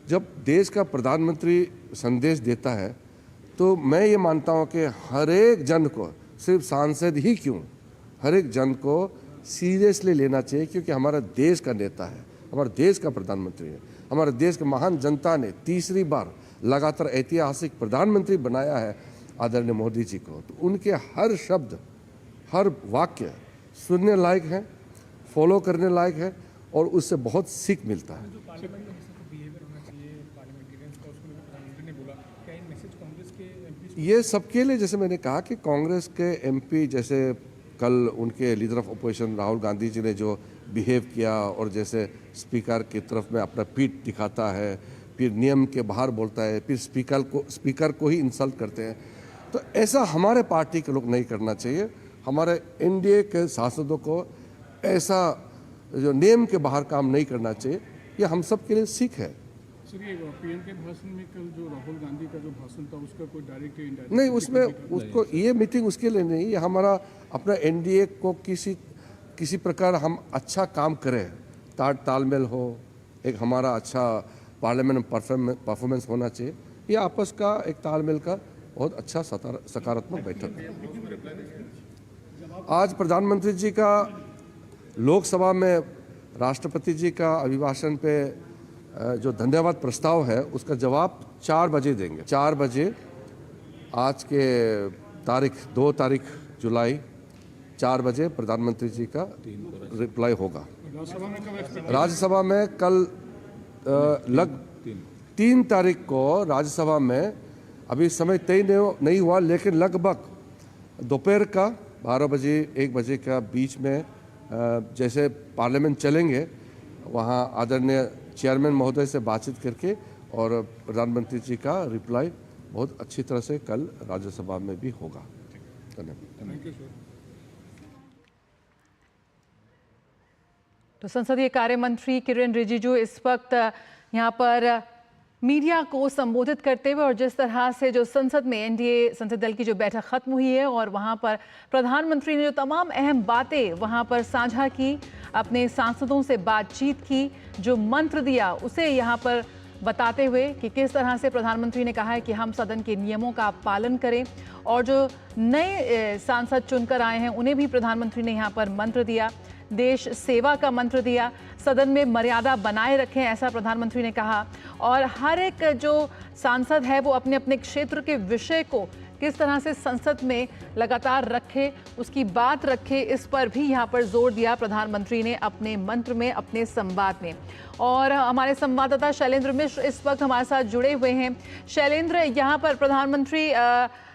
जब देश का प्रधानमंत्री संदेश देता है तो मैं ये मानता हूँ कि हर एक जन को, सिर्फ सांसद ही क्यों, हर एक जन को सीरियसली लेना चाहिए, क्योंकि हमारा देश का नेता है, हमारे देश का प्रधानमंत्री है। हमारे देश की महान जनता ने तीसरी बार लगातार ऐतिहासिक प्रधानमंत्री बनाया है आदरणीय मोदी जी को। तो उनके हर शब्द, हर वाक्य सुनने लायक है, फॉलो करने लायक है और उससे बहुत सीख मिलता है। ये सबके लिए, जैसे मैंने कहा कि कांग्रेस के एमपी, जैसे कल उनके leader of opposition Rahul Gandhi ji ने जो बिहेव किया और जैसे स्पीकर की तरफ में अपना पीठ दिखाता है, फिर नियम के बाहर बोलता है, फिर स्पीकर को ही इंसल्ट करते हैं, तो ऐसा हमारे पार्टी के लोग नहीं करना चाहिए। हमारे एनडीए के सांसदों को ऐसा जो नियम के बाहर काम नहीं करना चाहिए, ये हम सब के लिए सीख है। पीएम के भाषण में कल जो राहुल गांधी का जो भाषण था उसका कोई डायरेक्ट इनडायरेक्ट नहीं, उसमें उसको ये मीटिंग उसके लिए नहीं, ये हमारा अपना एनडीए को किसी प्रकार हम अच्छा काम करें, तालमेल हो, एक हमारा अच्छा पार्लियामेंट परफॉर्मेंस होना चाहिए, ये आपस का एक तालमेल का बहुत अच्छा सकारात्मक बैठक है। आज प्रधानमंत्री जी का लोकसभा में राष्ट्रपति जी का अभिभाषण पे जो धन्यवाद प्रस्ताव है उसका जवाब 4 बजे देंगे। 4 बजे आज के तारीख 2 तारीख जुलाई 4 बजे प्रधानमंत्री जी का रिप्लाई होगा। राज्यसभा में कल 3 तारीख को राज्यसभा में अभी समय तय नहीं हुआ, लेकिन लगभग दोपहर का 12 बजे 1 बजे का बीच में जैसे पार्लियामेंट चलेंगे वहाँ आदरणीय चेयरमैन महोदय से बातचीत करके और प्रधानमंत्री जी का रिप्लाई बहुत अच्छी तरह से कल राज्यसभा में भी होगा। धन्यवाद। तो संसदीय कार्य मंत्री किरेन रिजिजू इस वक्त यहाँ पर मीडिया को संबोधित करते हुए और जिस तरह से जो संसद में एनडीए संसदीय दल की जो बैठक खत्म हुई है और वहाँ पर प्रधानमंत्री ने जो तमाम अहम बातें वहाँ पर साझा की, अपने सांसदों से बातचीत की, जो मंत्र दिया उसे यहाँ पर बताते हुए कि किस तरह से प्रधानमंत्री ने कहा है कि हम सदन के नियमों का पालन करें और जो नए सांसद चुनकर आए हैं उन्हें भी प्रधानमंत्री ने यहाँ पर मंत्र दिया, देश सेवा का मंत्र दिया, सदन में मर्यादा बनाए रखें ऐसा प्रधानमंत्री ने कहा और हर एक जो सांसद है वो अपने अपने क्षेत्र के विषय को किस तरह से संसद में लगातार रखे, उसकी बात रखे, इस पर भी यहाँ पर जोर दिया प्रधानमंत्री ने अपने मंत्र में, अपने संवाद में। और हमारे संवाददाता शैलेंद्र मिश्र इस वक्त हमारे साथ जुड़े हुए हैं। शैलेंद्र, यहाँ पर प्रधानमंत्री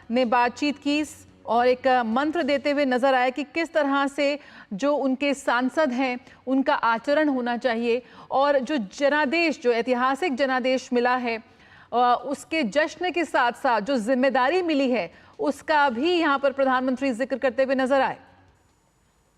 ने बातचीत की और एक मंत्र देते हुए नजर आया कि किस तरह से जो उनके सांसद हैं उनका आचरण होना चाहिए और जो जनादेश, जो ऐतिहासिक जनादेश मिला है उसके जश्न के साथ साथ जो जिम्मेदारी मिली है उसका भी यहाँ पर प्रधानमंत्री जिक्र करते हुए नजर आए।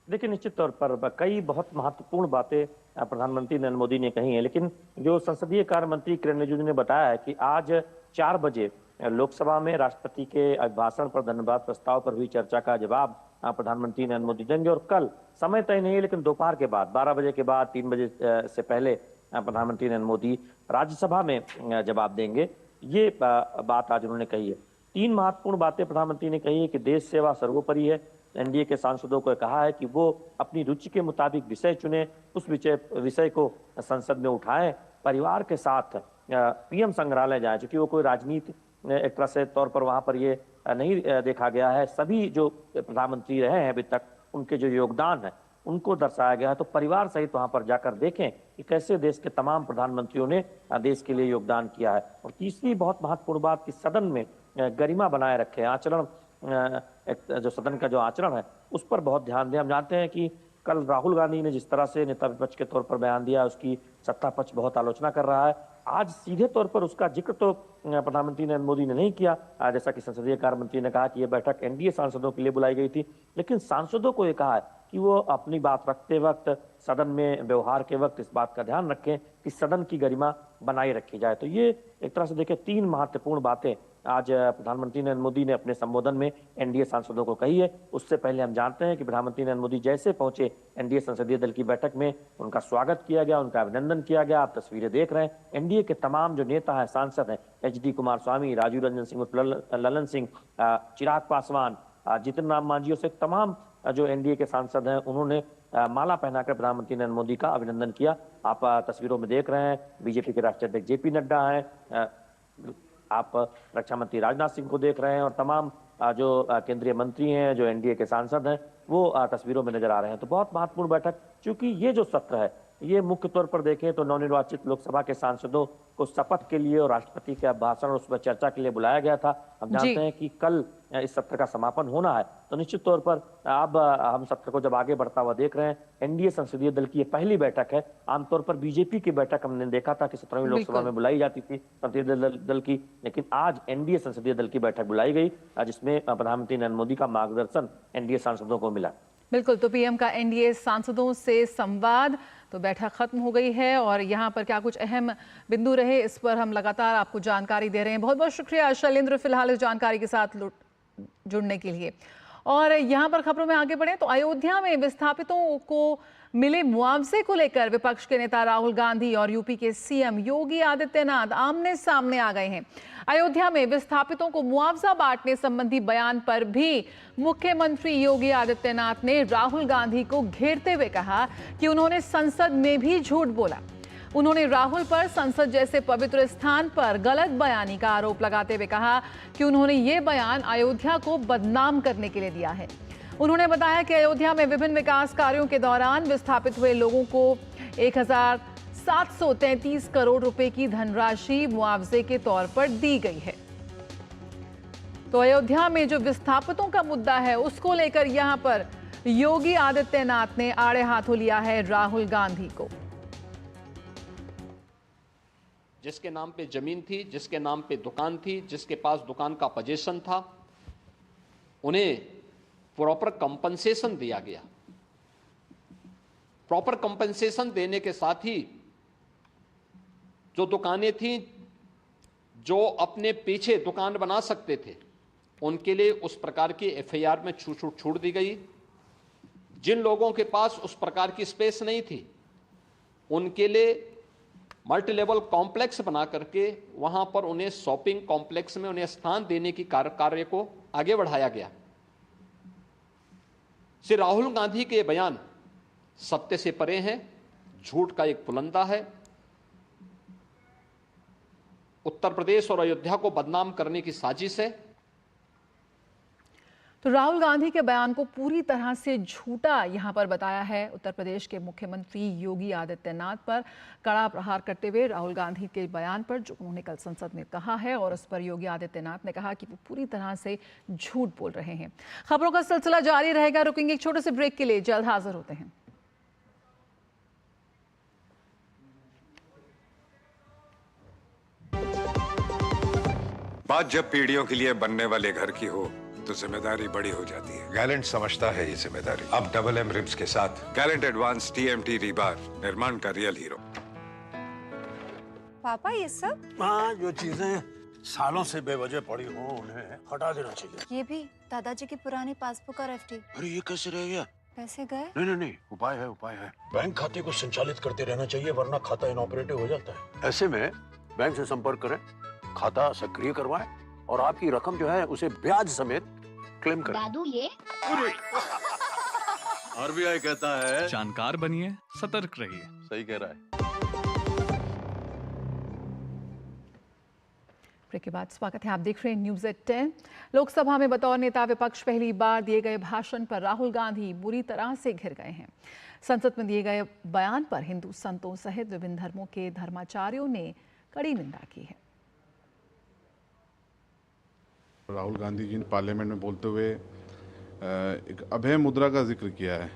देखिए, निश्चित तौर पर कई बहुत महत्वपूर्ण बातें प्रधानमंत्री नरेंद्र मोदी ने कही हैं, लेकिन जो संसदीय कार्य मंत्री किरेन रिजिजू ने बताया है कि आज 4 बजे लोकसभा में राष्ट्रपति के अभिभाषण पर धन्यवाद प्रस्ताव पर हुई चर्चा का जवाब प्रधानमंत्री नरेंद्र मोदी देंगे और कल समय तय नहीं है, लेकिन दोपहर के बाद 12 बजे के बाद 3 बजे से पहले प्रधानमंत्री नरेंद्र मोदी राज्यसभा में जवाब देंगे। ये बात आज उन्होंने कही है। 3 महत्वपूर्ण बातें प्रधानमंत्री ने कही है कि देश सेवा सर्वोपरि है। एनडीए के सांसदों को कहा है कि वो अपनी रुचि के मुताबिक विषय चुने, उस विषय को संसद में उठाएं, परिवार के साथ पीएम संग्रहालय जाएं, क्योंकि वो कोई राजनीति एक तरह से तौर पर वहां पर ये नहीं देखा गया है। सभी जो प्रधानमंत्री रहे हैं अभी तक उनके जो योगदान है उनको दर्शाया गया है, तो परिवार सहित वहां पर जाकर देखें कि कैसे देश के तमाम प्रधानमंत्रियों ने देश के लिए योगदान किया है। और तीसरी बहुत महत्वपूर्ण बात कि सदन में गरिमा बनाए रखे, आचरण, जो सदन का जो आचरण है उस पर बहुत ध्यान दें। हम जानते हैं कि कल राहुल गांधी ने जिस तरह से नेता विपक्ष के तौर पर बयान दिया, उसकी सत्ता पक्ष बहुत आलोचना कर रहा है। आज सीधे तौर पर उसका जिक्र तो प्रधानमंत्री नरेंद्र मोदी ने नहीं किया, जैसा कि संसदीय कार्य मंत्री ने कहा कि यह बैठक एनडीए सांसदों के लिए बुलाई गई थी, लेकिन सांसदों को यह कहा है कि वो अपनी बात रखते वक्त, सदन में व्यवहार के वक्त इस बात का ध्यान रखें कि सदन की गरिमा बनाई रखी जाए। तो ये एक तरह से देखें 3 महत्वपूर्ण बातें आज प्रधानमंत्री नरेंद्र मोदी ने अपने संबोधन में एनडीए सांसदों को कही है। उससे पहले हम जानते हैं कि प्रधानमंत्री नरेंद्र मोदी जैसे पहुंचे एनडीए संसदीय दल की बैठक में, उनका स्वागत किया गया, उनका अभिनंदन किया गया। आप तस्वीरें देख रहे हैं, एनडीए के तमाम जो नेता हैं, सांसद हैं, एचडी कुमारस्वामी, राजीव रंजन सिंह, ललन सिंह, चिराग पासवान, जीतन राम मांझी से तमाम जो एनडीए के सांसद हैं उन्होंने माला पहनाकर प्रधानमंत्री नरेंद्र मोदी का अभिनंदन किया। आप तस्वीरों में देख रहे हैं, बीजेपी के राष्ट्रीय अध्यक्ष जेपी नड्डा हैं, आप रक्षा मंत्री राजनाथ सिंह को देख रहे हैं और तमाम जो केंद्रीय मंत्री हैं, जो एनडीए के सांसद हैं, वो तस्वीरों में नजर आ रहे हैं। तो बहुत महत्वपूर्ण बैठक, चूंकि ये जो सत्र है ये मुख्य तौर पर देखें तो नवनिर्वाचित लोकसभा के सांसदों को शपथ के लिए और राष्ट्रपति के भाषण और उस पर चर्चा के लिए बुलाया गया था। हम जानते हैं कि कल इस सत्र का समापन होना है, तो निश्चित तौर पर अब हम सत्र को जब आगे बढ़ता हुआ देख रहे हैं, एनडीए संसदीय दल की ये पहली बैठक है। आमतौर पर बीजेपी की बैठक हमने देखा था कि 17वीं लोकसभा में बुलाई जाती थी संसदीय दल की, लेकिन आज एनडीए संसदीय दल की बैठक बुलाई गई जिसमें प्रधानमंत्री नरेंद्र मोदी का मार्गदर्शन एनडीए सांसदों को मिला। बिल्कुल, तो पीएम का एनडीए सांसदों से संवाद, तो बैठक खत्म हो गई है और यहाँ पर क्या कुछ अहम बिंदु रहे इस पर हम लगातार आपको जानकारी दे रहे हैं। बहुत बहुत शुक्रिया शैलेंद्र फिलहाल इस जानकारी के साथ जुड़ने के लिए। और यहाँ पर खबरों में आगे बढ़े तो अयोध्या में विस्थापितों को मिले मुआवजे को लेकर विपक्ष के नेता राहुल गांधी और यूपी के सीएम योगी आदित्यनाथ आमने सामने आ गए हैं। अयोध्या में विस्थापितों को मुआवजा बांटने संबंधी बयान पर भी मुख्यमंत्री योगी आदित्यनाथ ने राहुल गांधी को घेरते हुए कहा कि उन्होंने संसद में भी झूठ बोला। उन्होंने राहुल पर संसद जैसे पवित्र स्थान पर गलत बयानी का आरोप लगाते हुए कहा कि उन्होंने ये बयान अयोध्या को बदनाम करने के लिए दिया है। उन्होंने बताया कि अयोध्या में विभिन्न विकास कार्यों के दौरान विस्थापित हुए लोगों को 1733 करोड़ रुपए की धनराशि मुआवजे के तौर पर दी गई है। तो अयोध्या में जो विस्थापितों का मुद्दा है उसको लेकर यहां पर योगी आदित्यनाथ ने आड़े हाथों लिया है राहुल गांधी को। जिसके नाम पे जमीन थी, जिसके नाम पे दुकान थी, जिसके पास दुकान का पोजीशन था, उन्हें प्रॉपर कंपनसेशन दिया गया। प्रॉपर कंपनसेशन देने के साथ ही जो दुकानें थी, जो अपने पीछे दुकान बना सकते थे, उनके लिए उस प्रकार की एफआईआर में छूट दी गई। जिन लोगों के पास उस प्रकार की स्पेस नहीं थी, उनके लिए मल्टी लेवल कॉम्प्लेक्स बना करके वहां पर उन्हें शॉपिंग कॉम्प्लेक्स में उन्हें स्थान देने की कार्य को आगे बढ़ाया गया। श्री राहुल गांधी के बयान सत्य से परे हैं, झूठ का एक पुलंदा है। उत्तर प्रदेश और अयोध्या को बदनाम करने की साजिश है। तो राहुल गांधी के बयान को पूरी तरह से झूठा यहां पर बताया है उत्तर प्रदेश के मुख्यमंत्री योगी आदित्यनाथ पर कड़ा प्रहार करते हुए राहुल गांधी के बयान पर जो उन्होंने कल संसद में कहा है, और उस पर योगी आदित्यनाथ ने कहा कि वो पूरी तरह से झूठ बोल रहे हैं। खबरों का सिलसिला जारी रहेगा, रुकेंगे एक छोटे से ब्रेक के लिए, जल्द हाजिर होते हैं। बात जब पीढ़ियों के लिए बनने वाले घर की हो तो जिम्मेदारी बड़ी हो जाती है। गैलेंट समझता है ये जिम्मेदारी। अब डबल एम रिब्स के साथ गैलेंट एडवांस टीएमटी रीबार, निर्माण का रियल हीरो। पापा ये सब? हाँ, जो चीजें सालों से बेवजह पड़ी हो उन्हें हटा देना चाहिए। ये भी दादाजी की पुरानी पासबुक और एफडी। अरे ये कैसे रह गया? पैसे गए? नहीं, उपाय है। बैंक खाते को संचालित करते रहना चाहिए, वरना खाता इनऑपरेटिव हो जाता है। ऐसे में बैंक से संपर्क करें, खाता सक्रिय करवाएं और आपकी रकम जो है उसे ब्याज समेत क्लेम करें। दादू ये आरबीआई कहता है जानकार बनिए, सतर्क रहिए। सही कह रहा है। ब्रेक के बाद स्वागत है, आप देख रहे हैं न्यूज़ एट 10। लोकसभा में बतौर नेता विपक्ष पहली बार दिए गए भाषण पर राहुल गांधी बुरी तरह से घिर गए हैं। संसद में दिए गए बयान पर हिंदू संतों सहित विभिन्न धर्मों के धर्माचार्यों ने कड़ी निंदा की है। राहुल गांधी जी ने पार्लियामेंट में बोलते हुए एक अभय मुद्रा का जिक्र किया है,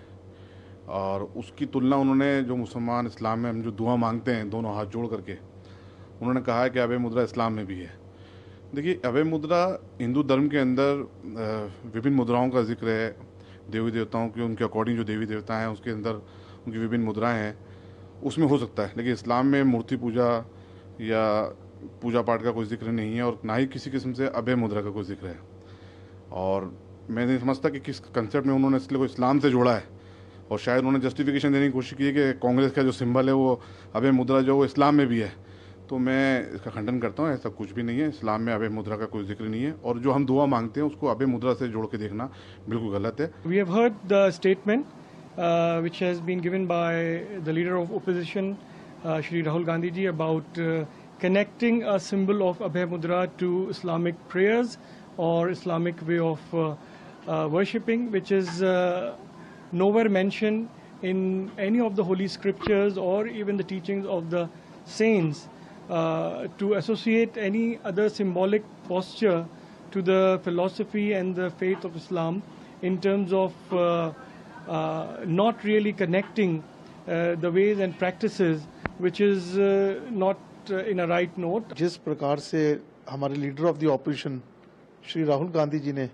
और उसकी तुलना उन्होंने जो मुसलमान इस्लाम में हम जो दुआ मांगते हैं दोनों हाथ जोड़ करके, उन्होंने कहा है कि अभय मुद्रा इस्लाम में भी है। देखिए, अभय मुद्रा हिंदू धर्म के अंदर विभिन्न मुद्राओं का जिक्र है। देवी देवताओं के उनके अकॉर्डिंग जो देवी देवता हैं उसके अंदर उनकी विभिन्न मुद्राएं हैं, उसमें हो सकता है। लेकिन इस्लाम में मूर्ति पूजा या पूजा पाठ का कोई जिक्र नहीं है, और ना ही किसी किस्म से अभय मुद्रा का कोई जिक्र है। और मैं नहीं समझता कि किस कंसेप्ट में उन्होंने इसलिए को इस्लाम से जोड़ा है, और शायद उन्होंने जस्टिफिकेशन देने की कोशिश की है कि कांग्रेस का जो सिंबल है वो अभय मुद्रा जो वो इस्लाम में भी है। तो मैं इसका खंडन करता हूँ, ऐसा कुछ भी नहीं है। इस्लाम में अभय मुद्रा का कोई जिक्र नहीं है, और जो हम दुआ मांगते हैं उसको अभय मुद्रा से जोड़ के देखना बिल्कुल गलत है। We have heard the statement which has been given by the leader of opposition Shri Rahul Gandhi ji about connecting a symbol of Abhay Mudra to Islamic prayers or Islamic way of worshipping, which is nowhere mentioned in any of the holy scriptures or even the teachings of the saints, to associate any other symbolic posture to the philosophy and the faith of Islam in terms of not really connecting the ways and practices, which is not in a right note. जिस प्रकार से हमारे leader of the opposition Shri Rahul Gandhi ji ने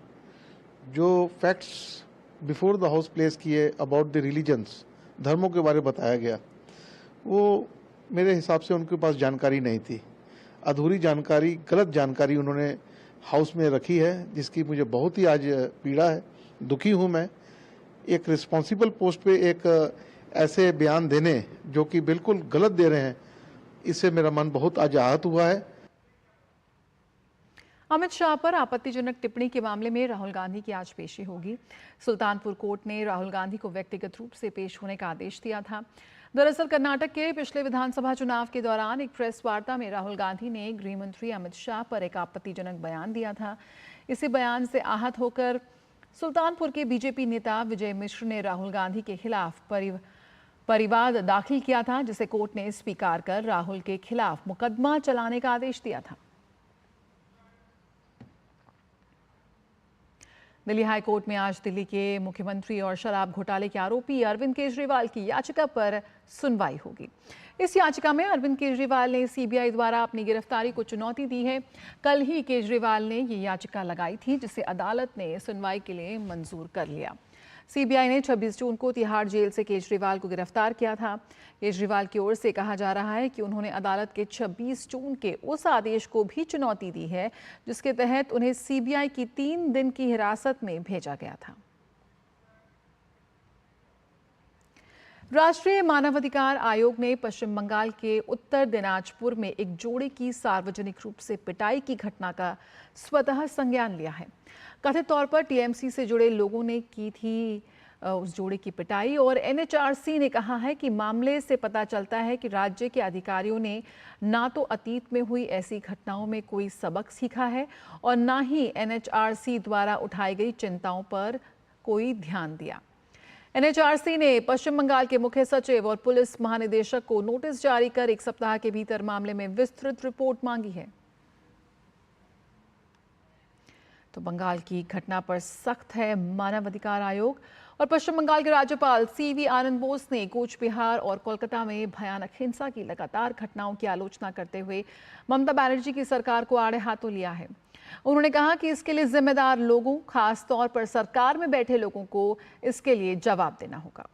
जो facts before the house place किए about the religions, धर्मों के बारे में बताया गया, वो मेरे हिसाब से उनके पास जानकारी नहीं थी। अधूरी जानकारी, गलत जानकारी उन्होंने हाउस में रखी है, जिसकी मुझे बहुत ही आज पीड़ा है। दुखी हूँ मैं। एक रिस्पॉन्सिबल पोस्ट पे एक ऐसे बयान देने जो कि बिल्कुल गलत दे रहे हैं, इससे मेरा मन बहुत आज आहत हुआ है। अमित शाह पर आपत्तिजनक टिप्पणी के मामले में राहुल गांधी की आज पेशी होगी। सुल्तानपुर कोर्ट ने राहुल गांधी को व्यक्तिगत रूप से पेश होने का आदेश दिया था। दरअसल कर्नाटक के पिछले विधानसभा चुनाव के दौरान एक प्रेस वार्ता में राहुल गांधी ने गृह मंत्री अमित शाह पर एक आपत्तिजनक बयान दिया था। इसी बयान से आहत होकर सुल्तानपुर के बीजेपी नेता विजय मिश्र ने राहुल गांधी के खिलाफ परिवाद दाखिल किया था, जिसे कोर्ट ने स्वीकार कर राहुल के खिलाफ मुकदमा चलाने का आदेश दिया था। दिल्ली हाई कोर्ट में आज दिल्ली के मुख्यमंत्री और शराब घोटाले के आरोपी अरविंद केजरीवाल की याचिका पर सुनवाई होगी। इस याचिका में अरविंद केजरीवाल ने सीबीआई द्वारा अपनी गिरफ्तारी को चुनौती दी है। कल ही केजरीवाल ने ये याचिका लगाई थी, जिसे अदालत ने सुनवाई के लिए मंजूर कर लिया। सीबीआई ने 26 जून को तिहाड़ जेल से केजरीवाल को गिरफ्तार किया था। केजरीवाल की ओर से कहा जा रहा है कि उन्होंने अदालत के 26 जून के उस आदेश को भी चुनौती दी है, जिसके तहत उन्हें सीबीआई की 3 दिन की हिरासत में भेजा गया था। राष्ट्रीय मानवाधिकार आयोग ने पश्चिम बंगाल के उत्तर दिनाजपुर में एक जोड़े की सार्वजनिक रूप से पिटाई की घटना का स्वतः संज्ञान लिया है। कथित तौर पर टीएमसी से जुड़े लोगों ने की थी उस जोड़े की पिटाई, और एनएचआरसी ने कहा है कि मामले से पता चलता है कि राज्य के अधिकारियों ने ना तो अतीत में हुई ऐसी घटनाओं में कोई सबक सीखा है और ना ही एनएचआरसी द्वारा उठाई गई चिंताओं पर कोई ध्यान दिया। एनएचआरसी ने पश्चिम बंगाल के मुख्य सचिव और पुलिस महानिदेशक को नोटिस जारी कर 1 सप्ताह के भीतर मामले में विस्तृत रिपोर्ट मांगी है। तो बंगाल की घटना पर सख्त है मानवाधिकार आयोग। और पश्चिम बंगाल के राज्यपाल सीवी आनंद बोस ने कूच बिहार और कोलकाता में भयानक हिंसा की लगातार घटनाओं की आलोचना करते हुए ममता बनर्जी की सरकार को आड़े हाथों लिया है। उन्होंने कहा कि इसके लिए जिम्मेदार लोगों, खास तौर पर सरकार में बैठे लोगों को इसके लिए जवाब देना होगा।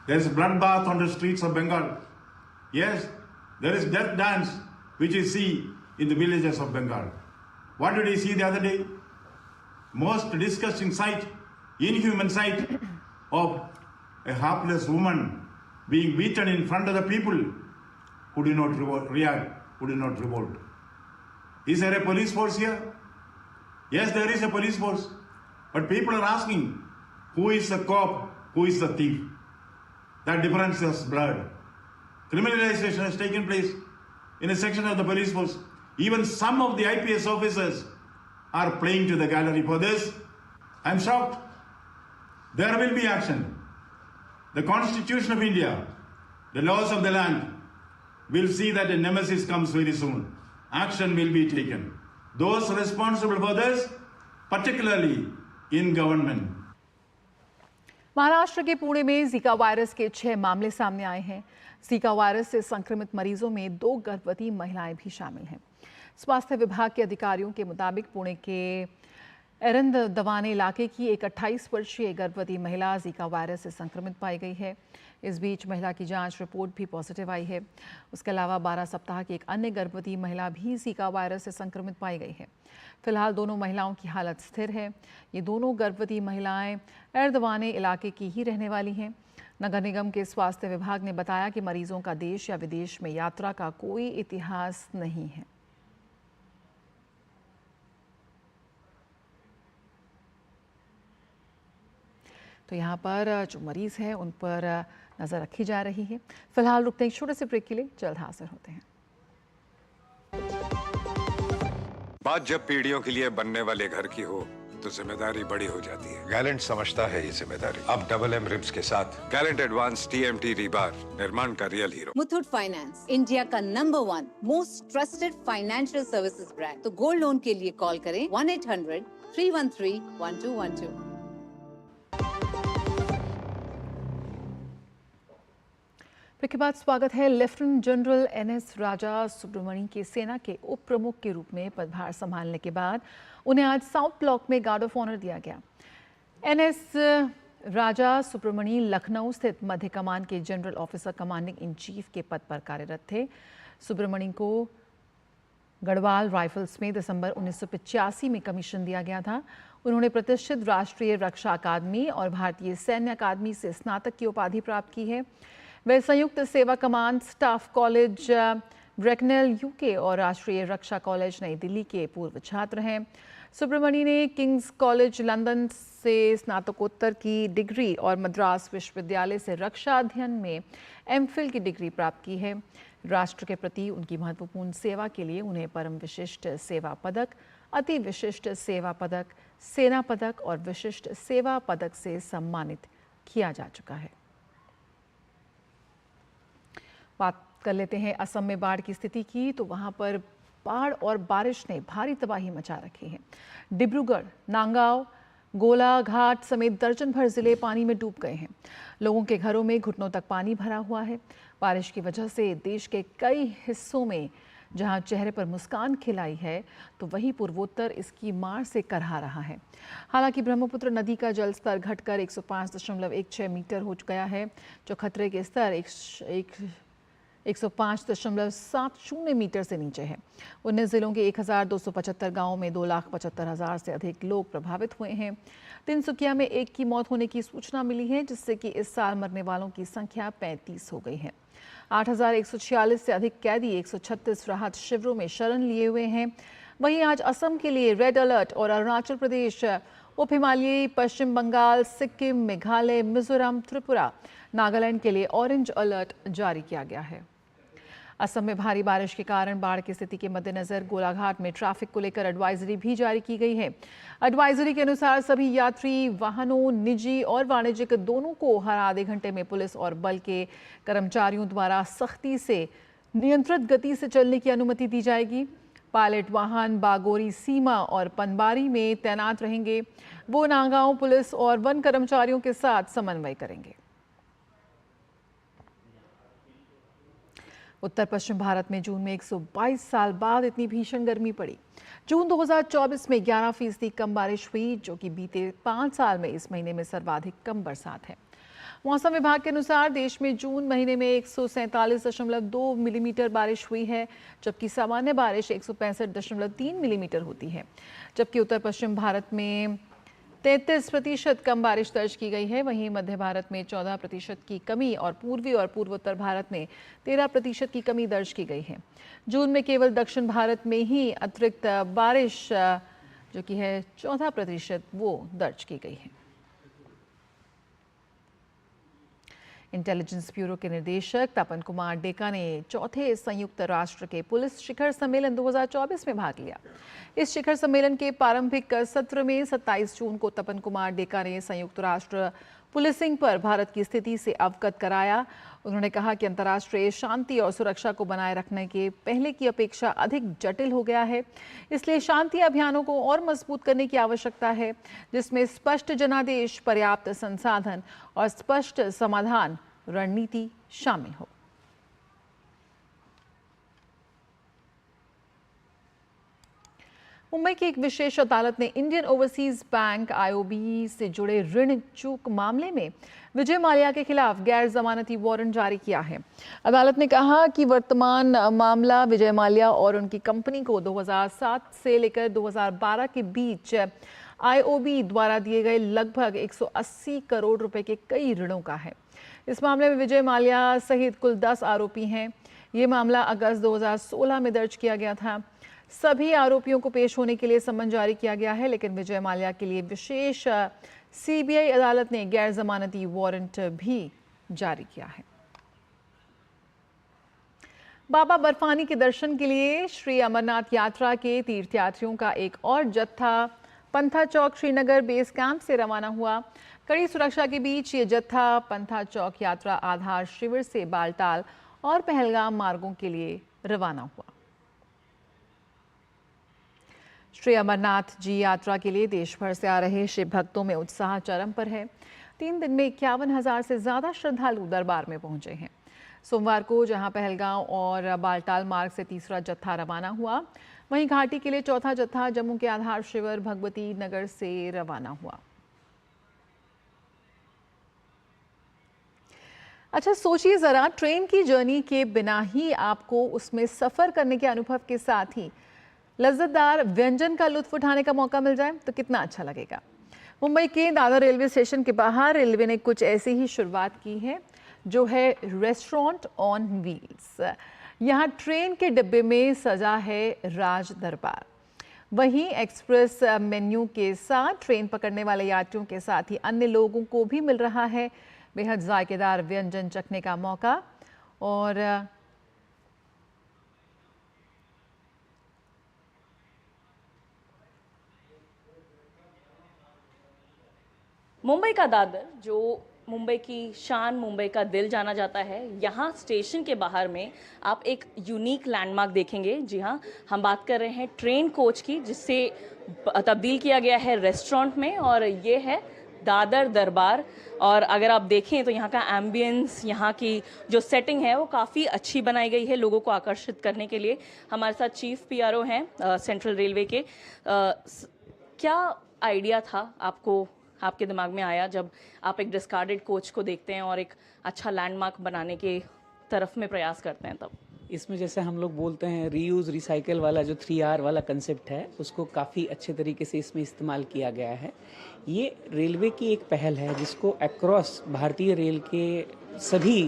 There is bloodbath on the streets of Bengal. Yes, there is death dance which you see in the villages of Bengal. What did you see the other day? Most disgusting sight, inhuman sight of a helpless woman being beaten in front of the people who did not react, who did not revolt. Is there a police force here? Yes, there is a police force. But people are asking, who is the cop, who is the thief? That difference is blurred. Criminalization has taken place in a section of the police force. Even some of the IPS officers are playing to the gallery for this. I'm shocked. There will be action. The Constitution of India, the laws of the land, will see that a nemesis comes very soon. Action will be taken. Those responsible for this, particularly in government. Maharashtra के पुणे में Zika virus के 6 मामले सामने आए हैं। Zika virus से संक्रमित मरीजों में 2 गर्भवती महिलाएं भी शामिल हैं। स्वास्थ्य विभाग के अधिकारियों के मुताबिक पुणे के एरंद दवाने इलाके की एक 28 वर्षीय गर्भवती महिला जीका वायरस से संक्रमित पाई गई है। इस बीच महिला की जांच रिपोर्ट भी पॉजिटिव आई है। उसके अलावा 12 सप्ताह की एक अन्य गर्भवती महिला भी जीका वायरस से संक्रमित पाई गई है। फिलहाल दोनों महिलाओं की हालत स्थिर है। ये दोनों गर्भवती महिलाएं एरदवाने इलाके की ही रहने वाली हैं। नगर निगम के स्वास्थ्य विभाग ने बताया कि मरीजों का देश या विदेश में यात्रा का कोई इतिहास नहीं है। तो यहाँ पर जो मरीज हैं उन पर नज़र रखी जा रही है। फिलहाल रुकते हैं छोटे से ब्रेक के लिए, जल्द हाजिर होते हैं। बात जब पीढ़ियों के लिए बनने वाले घर की हो तो जिम्मेदारी बड़ी हो जाती है। गैलेंट समझता है ये जिम्मेदारी। अब डबल एम रिब्स के साथ गैलेंट एडवांस TMT रीबार निर्माण का real hero. Muthoot finance, India का number 1 most trusted financial services brand. तो गोल्ड लोन के लिए कॉल करें 1-800-313-1212। के बाद स्वागत है। Lieutenant general NS Raja Subramani के सेना के उप प्रमुख के रूप में पदभार संभालने के बाद उन्हें आज साउथ ब्लॉक में गार्ड ऑफ ऑनर दिया गया। NS राजा सुब्रमणी लखनऊ स्थित मध्य कमान के general officer commanding in chief के पद पर कार्यरत थे। सुब्रमणी को गढ़वाल राइफल्स में दिसंबर 1985 में कमीशन दिया गया था। उन्होंने प्रतिष्ठित राष्ट्रीय रक्षा अकादमी और भारतीय सैन्य अकादमी से स्नातक की उपाधि प्राप्त की है। वे संयुक्त सेवा कमान, स्टाफ कॉलेज ब्रेकनेल यूके और राष्ट्रीय रक्षा कॉलेज नई दिल्ली के पूर्व छात्र हैं। सुब्रमणी ने किंग्स कॉलेज लंदन से स्नातकोत्तर की डिग्री और मद्रास विश्वविद्यालय से रक्षा अध्ययन में एमफिल की डिग्री प्राप्त की है। राष्ट्र के प्रति उनकी महत्वपूर्ण सेवा के लिए उन्हें परम विशिष्ट सेवा पदक, अति विशिष्ट सेवा पदक, सेना पदक और विशिष्ट सेवा पदक से सम्मानित किया जा चुका है। बात कर लेते हैं असम में बाढ़ की स्थिति की। तो वहां पर बाढ़ और बारिश ने भारी तबाही मचा रखी है। डिब्रूगढ़, नांगांव, गोलाघाट समेत दर्जन भर जिले पानी में डूब गए हैं। लोगों के घरों में घुटनों तक पानी भरा हुआ है। बारिश की वजह से देश के कई हिस्सों में जहां चेहरे पर मुस्कान खिलाई है, तो वहीं पूर्वोत्तर इसकी मार से करहा रहा है। हालांकि ब्रह्मपुत्र नदी का जलस्तर घटकर 105.16 मीटर हो गया है, जो खतरे के स्तर 105.70 मीटर से नीचे है। 19 जिलों के 1275 गांवों में 2,75,000 से अधिक लोग प्रभावित हुए हैं। तिनसुकिया में एक की मौत होने की सूचना मिली है, जिससे कि इस साल मरने वालों की संख्या 35 हो गई है। 8,146 से अधिक कैदी 136 राहत शिविरों में शरण लिए हुए हैं। वहीं आज असम के लिए रेड अलर्ट और अरुणाचल प्रदेश, उप हिमालयी, पश्चिम बंगाल, सिक्किम, मेघालय, मिजोरम, त्रिपुरा, नागालैंड के लिए ऑरेंज अलर्ट जारी किया गया है। असम में भारी बारिश के कारण बाढ़ की स्थिति के मद्देनजर गोलाघाट में ट्रैफिक को लेकर एडवाइजरी भी जारी की गई है। एडवाइजरी के अनुसार सभी यात्री वाहनों, निजी और वाणिज्यिक दोनों को हर आधे घंटे में पुलिस और बल के कर्मचारियों द्वारा सख्ती से नियंत्रित गति से चलने की अनुमति दी जाएगी। पायलट वाहन बागोरी सीमा और पनबारी में तैनात रहेंगे। वो नागांव पुलिस और वन कर्मचारियों के साथ समन्वय करेंगे। उत्तर पश्चिम भारत में जून में 122 साल बाद इतनी भीषण गर्मी पड़ी। जून 2024 में 11% कम बारिश हुई, जो कि बीते 5 साल में इस महीने में सर्वाधिक कम बरसात है। मौसम विभाग के अनुसार देश में जून महीने में 147.2 मिलीमीटर बारिश हुई है, जबकि सामान्य बारिश 165.3 मिलीमीटर होती है। जबकि उत्तर पश्चिम भारत में 33% कम बारिश दर्ज की गई है। वहीं मध्य भारत में 14% की कमी और पूर्वी और पूर्वोत्तर भारत में 13% की कमी दर्ज की गई है। जून में केवल दक्षिण भारत में ही अतिरिक्त बारिश जो कि है 14% वो दर्ज की गई है। इंटेलिजेंस ब्यूरो के निदेशक तपन कुमार डेका ने चौथे संयुक्त राष्ट्र के पुलिस शिखर सम्मेलन 2024 में भाग लिया। इस शिखर सम्मेलन के प्रारंभिक सत्र में 27 जून को तपन कुमार डेका ने संयुक्त राष्ट्र पुलिसिंग पर भारत की स्थिति से अवगत कराया। उन्होंने कहा कि अंतर्राष्ट्रीय शांति और सुरक्षा को बनाए रखने के पहले की अपेक्षा अधिक जटिल हो गया है, इसलिए शांति अभियानों को और मजबूत करने की आवश्यकता है, जिसमें स्पष्ट जनादेश, पर्याप्त संसाधन और स्पष्ट समाधान रणनीति शामिल हो। मुंबई की एक विशेष अदालत ने इंडियन ओवरसीज बैंक आईओबी से जुड़े ऋण चूक मामले में विजय माल्या के खिलाफ गैर जमानती वारंट जारी किया है। अदालत ने कहा कि वर्तमान मामला विजय माल्या और उनकी कंपनी को 2007 से लेकर 2012 के बीच आईओबी द्वारा दिए गए लगभग 180 करोड़ रुपए के कई ऋणों का है। इस मामले में विजय माल्या सहित कुल 10 आरोपी हैं। ये मामला अगस्त 2016 में दर्ज किया गया था। सभी आरोपियों को पेश होने के लिए समन जारी किया गया है, लेकिन विजय माल्या के लिए विशेष सीबीआई अदालत ने गैर जमानती वारंट भी जारी किया है। बाबा बर्फानी के दर्शन के लिए श्री अमरनाथ यात्रा के तीर्थयात्रियों का एक और जत्था पंथा चौक श्रीनगर बेस कैंप से रवाना हुआ। कड़ी सुरक्षा के बीच ये जत्था पंथा चौक यात्रा आधार शिविर से बालटाल और पहलगाम मार्गों के लिए रवाना हुआ। श्री अमरनाथ जी यात्रा के लिए देश भर से आ रहे शिव भक्तों में उत्साह चरम पर है। 3 दिन में 51,000 से ज्यादा श्रद्धालु दरबार में पहुंचे हैं। सोमवार को जहां पहलगांव और बालटाल मार्ग से तीसरा जत्था रवाना हुआ, वहीं घाटी के लिए चौथा जत्था जम्मू के आधार शिविर भगवती नगर से रवाना हुआ। अच्छा, सोचिए जरा, ट्रेन की जर्नी के बिना ही आपको उसमें सफर करने के अनुभव के साथ ही लज्जतदार व्यंजन का लुत्फ उठाने का मौका मिल जाए तो कितना अच्छा लगेगा। मुंबई के दादर रेलवे स्टेशन के बाहर रेलवे ने कुछ ऐसी ही शुरुआत की है, जो है रेस्टोरेंट ऑन व्हील्स। यहाँ ट्रेन के डिब्बे में सजा है राज दरबार। वहीं एक्सप्रेस मेन्यू के साथ ट्रेन पकड़ने वाले यात्रियों के साथ ही अन्य लोगों को भी मिल रहा है बेहद जायकेदार व्यंजन चखने का मौका। और मुंबई का दादर, जो मुंबई की शान, मुंबई का दिल जाना जाता है, यहाँ स्टेशन के बाहर में आप एक यूनिक लैंडमार्क देखेंगे। जी हाँ, हम बात कर रहे हैं ट्रेन कोच की, जिससे तब्दील किया गया है रेस्टोरेंट में, और ये है दादर दरबार। और अगर आप देखें तो यहाँ का एम्बियंस, यहाँ की जो सेटिंग है वो काफ़ी अच्छी बनाई गई है लोगों को आकर्षित करने के लिए। हमारे साथ चीफ पीआरओ हैं सेंट्रल रेलवे के। क्या आइडिया था आपको, आपके दिमाग में आया जब आप एक डिस्कार्डेड कोच को देखते हैं और एक अच्छा लैंडमार्क बनाने के तरफ में प्रयास करते हैं? तब इसमें जैसे हम लोग बोलते हैं रीयूज़ रिसाइकल वाला जो 3R वाला कंसेप्ट है, उसको काफ़ी अच्छे तरीके से इसमें इस्तेमाल किया गया है। ये रेलवे की एक पहल है जिसको अक्रॉस भारतीय रेल के सभी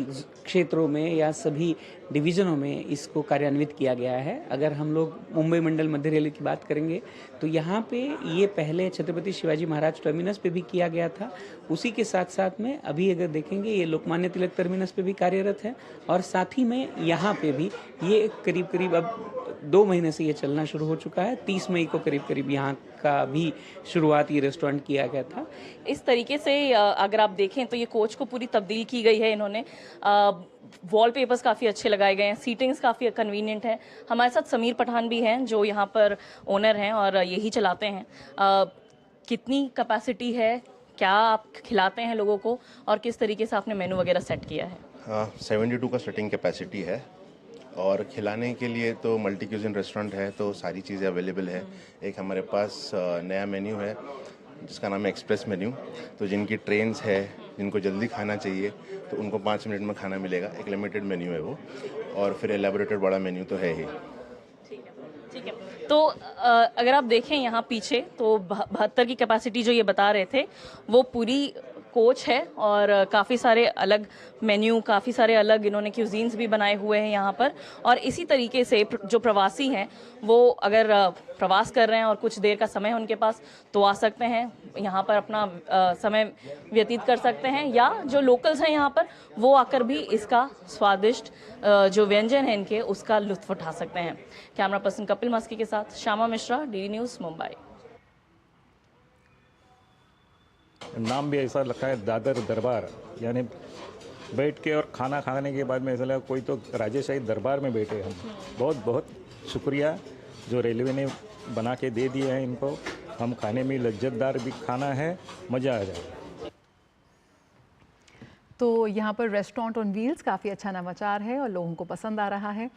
क्षेत्रों में या सभी डिवीज़नों में इसको कार्यान्वित किया गया है। अगर हम लोग मुंबई मंडल मध्य रेलवे की बात करेंगे तो यहाँ पे ये पहले छत्रपति शिवाजी महाराज टर्मिनस पे भी किया गया था। उसी के साथ साथ में अभी अगर देखेंगे ये लोकमान्य तिलक टर्मिनस पे भी कार्यरत है, और साथ ही में यहाँ पे भी ये करीब करीब अब 2 महीने से ये चलना शुरू हो चुका है। 30 मई को करीब करीब यहाँ का भी शुरुआत ये रेस्टोरेंट किया गया था। इस तरीके से अगर आप देखें तो ये कोच को पूरी तब्दील की गई है इन्होंने। वॉलपेपर्स काफ़ी अच्छे लगाए गए हैं, सीटिंग्स काफ़ी कन्वीनियंट है। हमारे साथ समीर पठान भी हैं जो यहाँ पर ओनर हैं और यही चलाते हैं। कितनी कैपेसिटी है, क्या आप खिलाते हैं लोगों को, और किस तरीके से आपने मेनू वगैरह सेट किया है? 72 का सेटिंग कैपेसिटी है, और खिलाने के लिए तो मल्टी क्यूजिन रेस्टोरेंट है, तो सारी चीज़ें अवेलेबल है। एक हमारे पास नया मेन्यू है जिसका नाम है एक्सप्रेस मेन्यू। तो जिनकी ट्रेन्स है, जिनको जल्दी खाना चाहिए, तो उनको 5 मिनट में खाना मिलेगा। एक लिमिटेड मेन्यू है वो, और फिर एलेबोरेटेड बड़ा मेन्यू तो है ही। ठीक है। तो अगर आप देखें यहाँ पीछे तो 72 की कैपेसिटी जो ये बता रहे थे वो पूरी कोच है, और काफ़ी सारे अलग मेन्यू, काफ़ी सारे अलग इन्होंने क्यूजीन्स भी बनाए हुए हैं यहाँ पर। और इसी तरीके से जो प्रवासी हैं वो अगर प्रवास कर रहे हैं और कुछ देर का समय है उनके पास, तो आ सकते हैं यहाँ पर अपना समय व्यतीत कर सकते हैं, या जो लोकल्स हैं यहाँ पर वो आकर भी इसका स्वादिष्ट जो व्यंजन है इनके, उसका लुत्फ उठा सकते हैं। कैमरा पर्सन कपिल मस्की के साथ श्यामा मिश्रा, डीडी न्यूज़, मुंबई। नाम भी ऐसा रखा है दादर दरबार, यानी बैठ के और खाना खाने के बाद में ऐसा लगा कोई तो राजेशाही दरबार में बैठे हम। बहुत बहुत शुक्रिया जो रेलवे ने बना के दे दिए हैं इनको। हम खाने में लज्जतदार भी खाना है, मज़ा आ जाएगा। तो यहाँ पर रेस्टोरेंट ऑन व्हील्स काफ़ी अच्छा नवाचार है और लोगों को पसंद आ रहा है।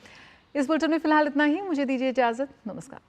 इस बुलेटिन में फिलहाल इतना ही। मुझे दीजिए इजाज़त। नमस्कार।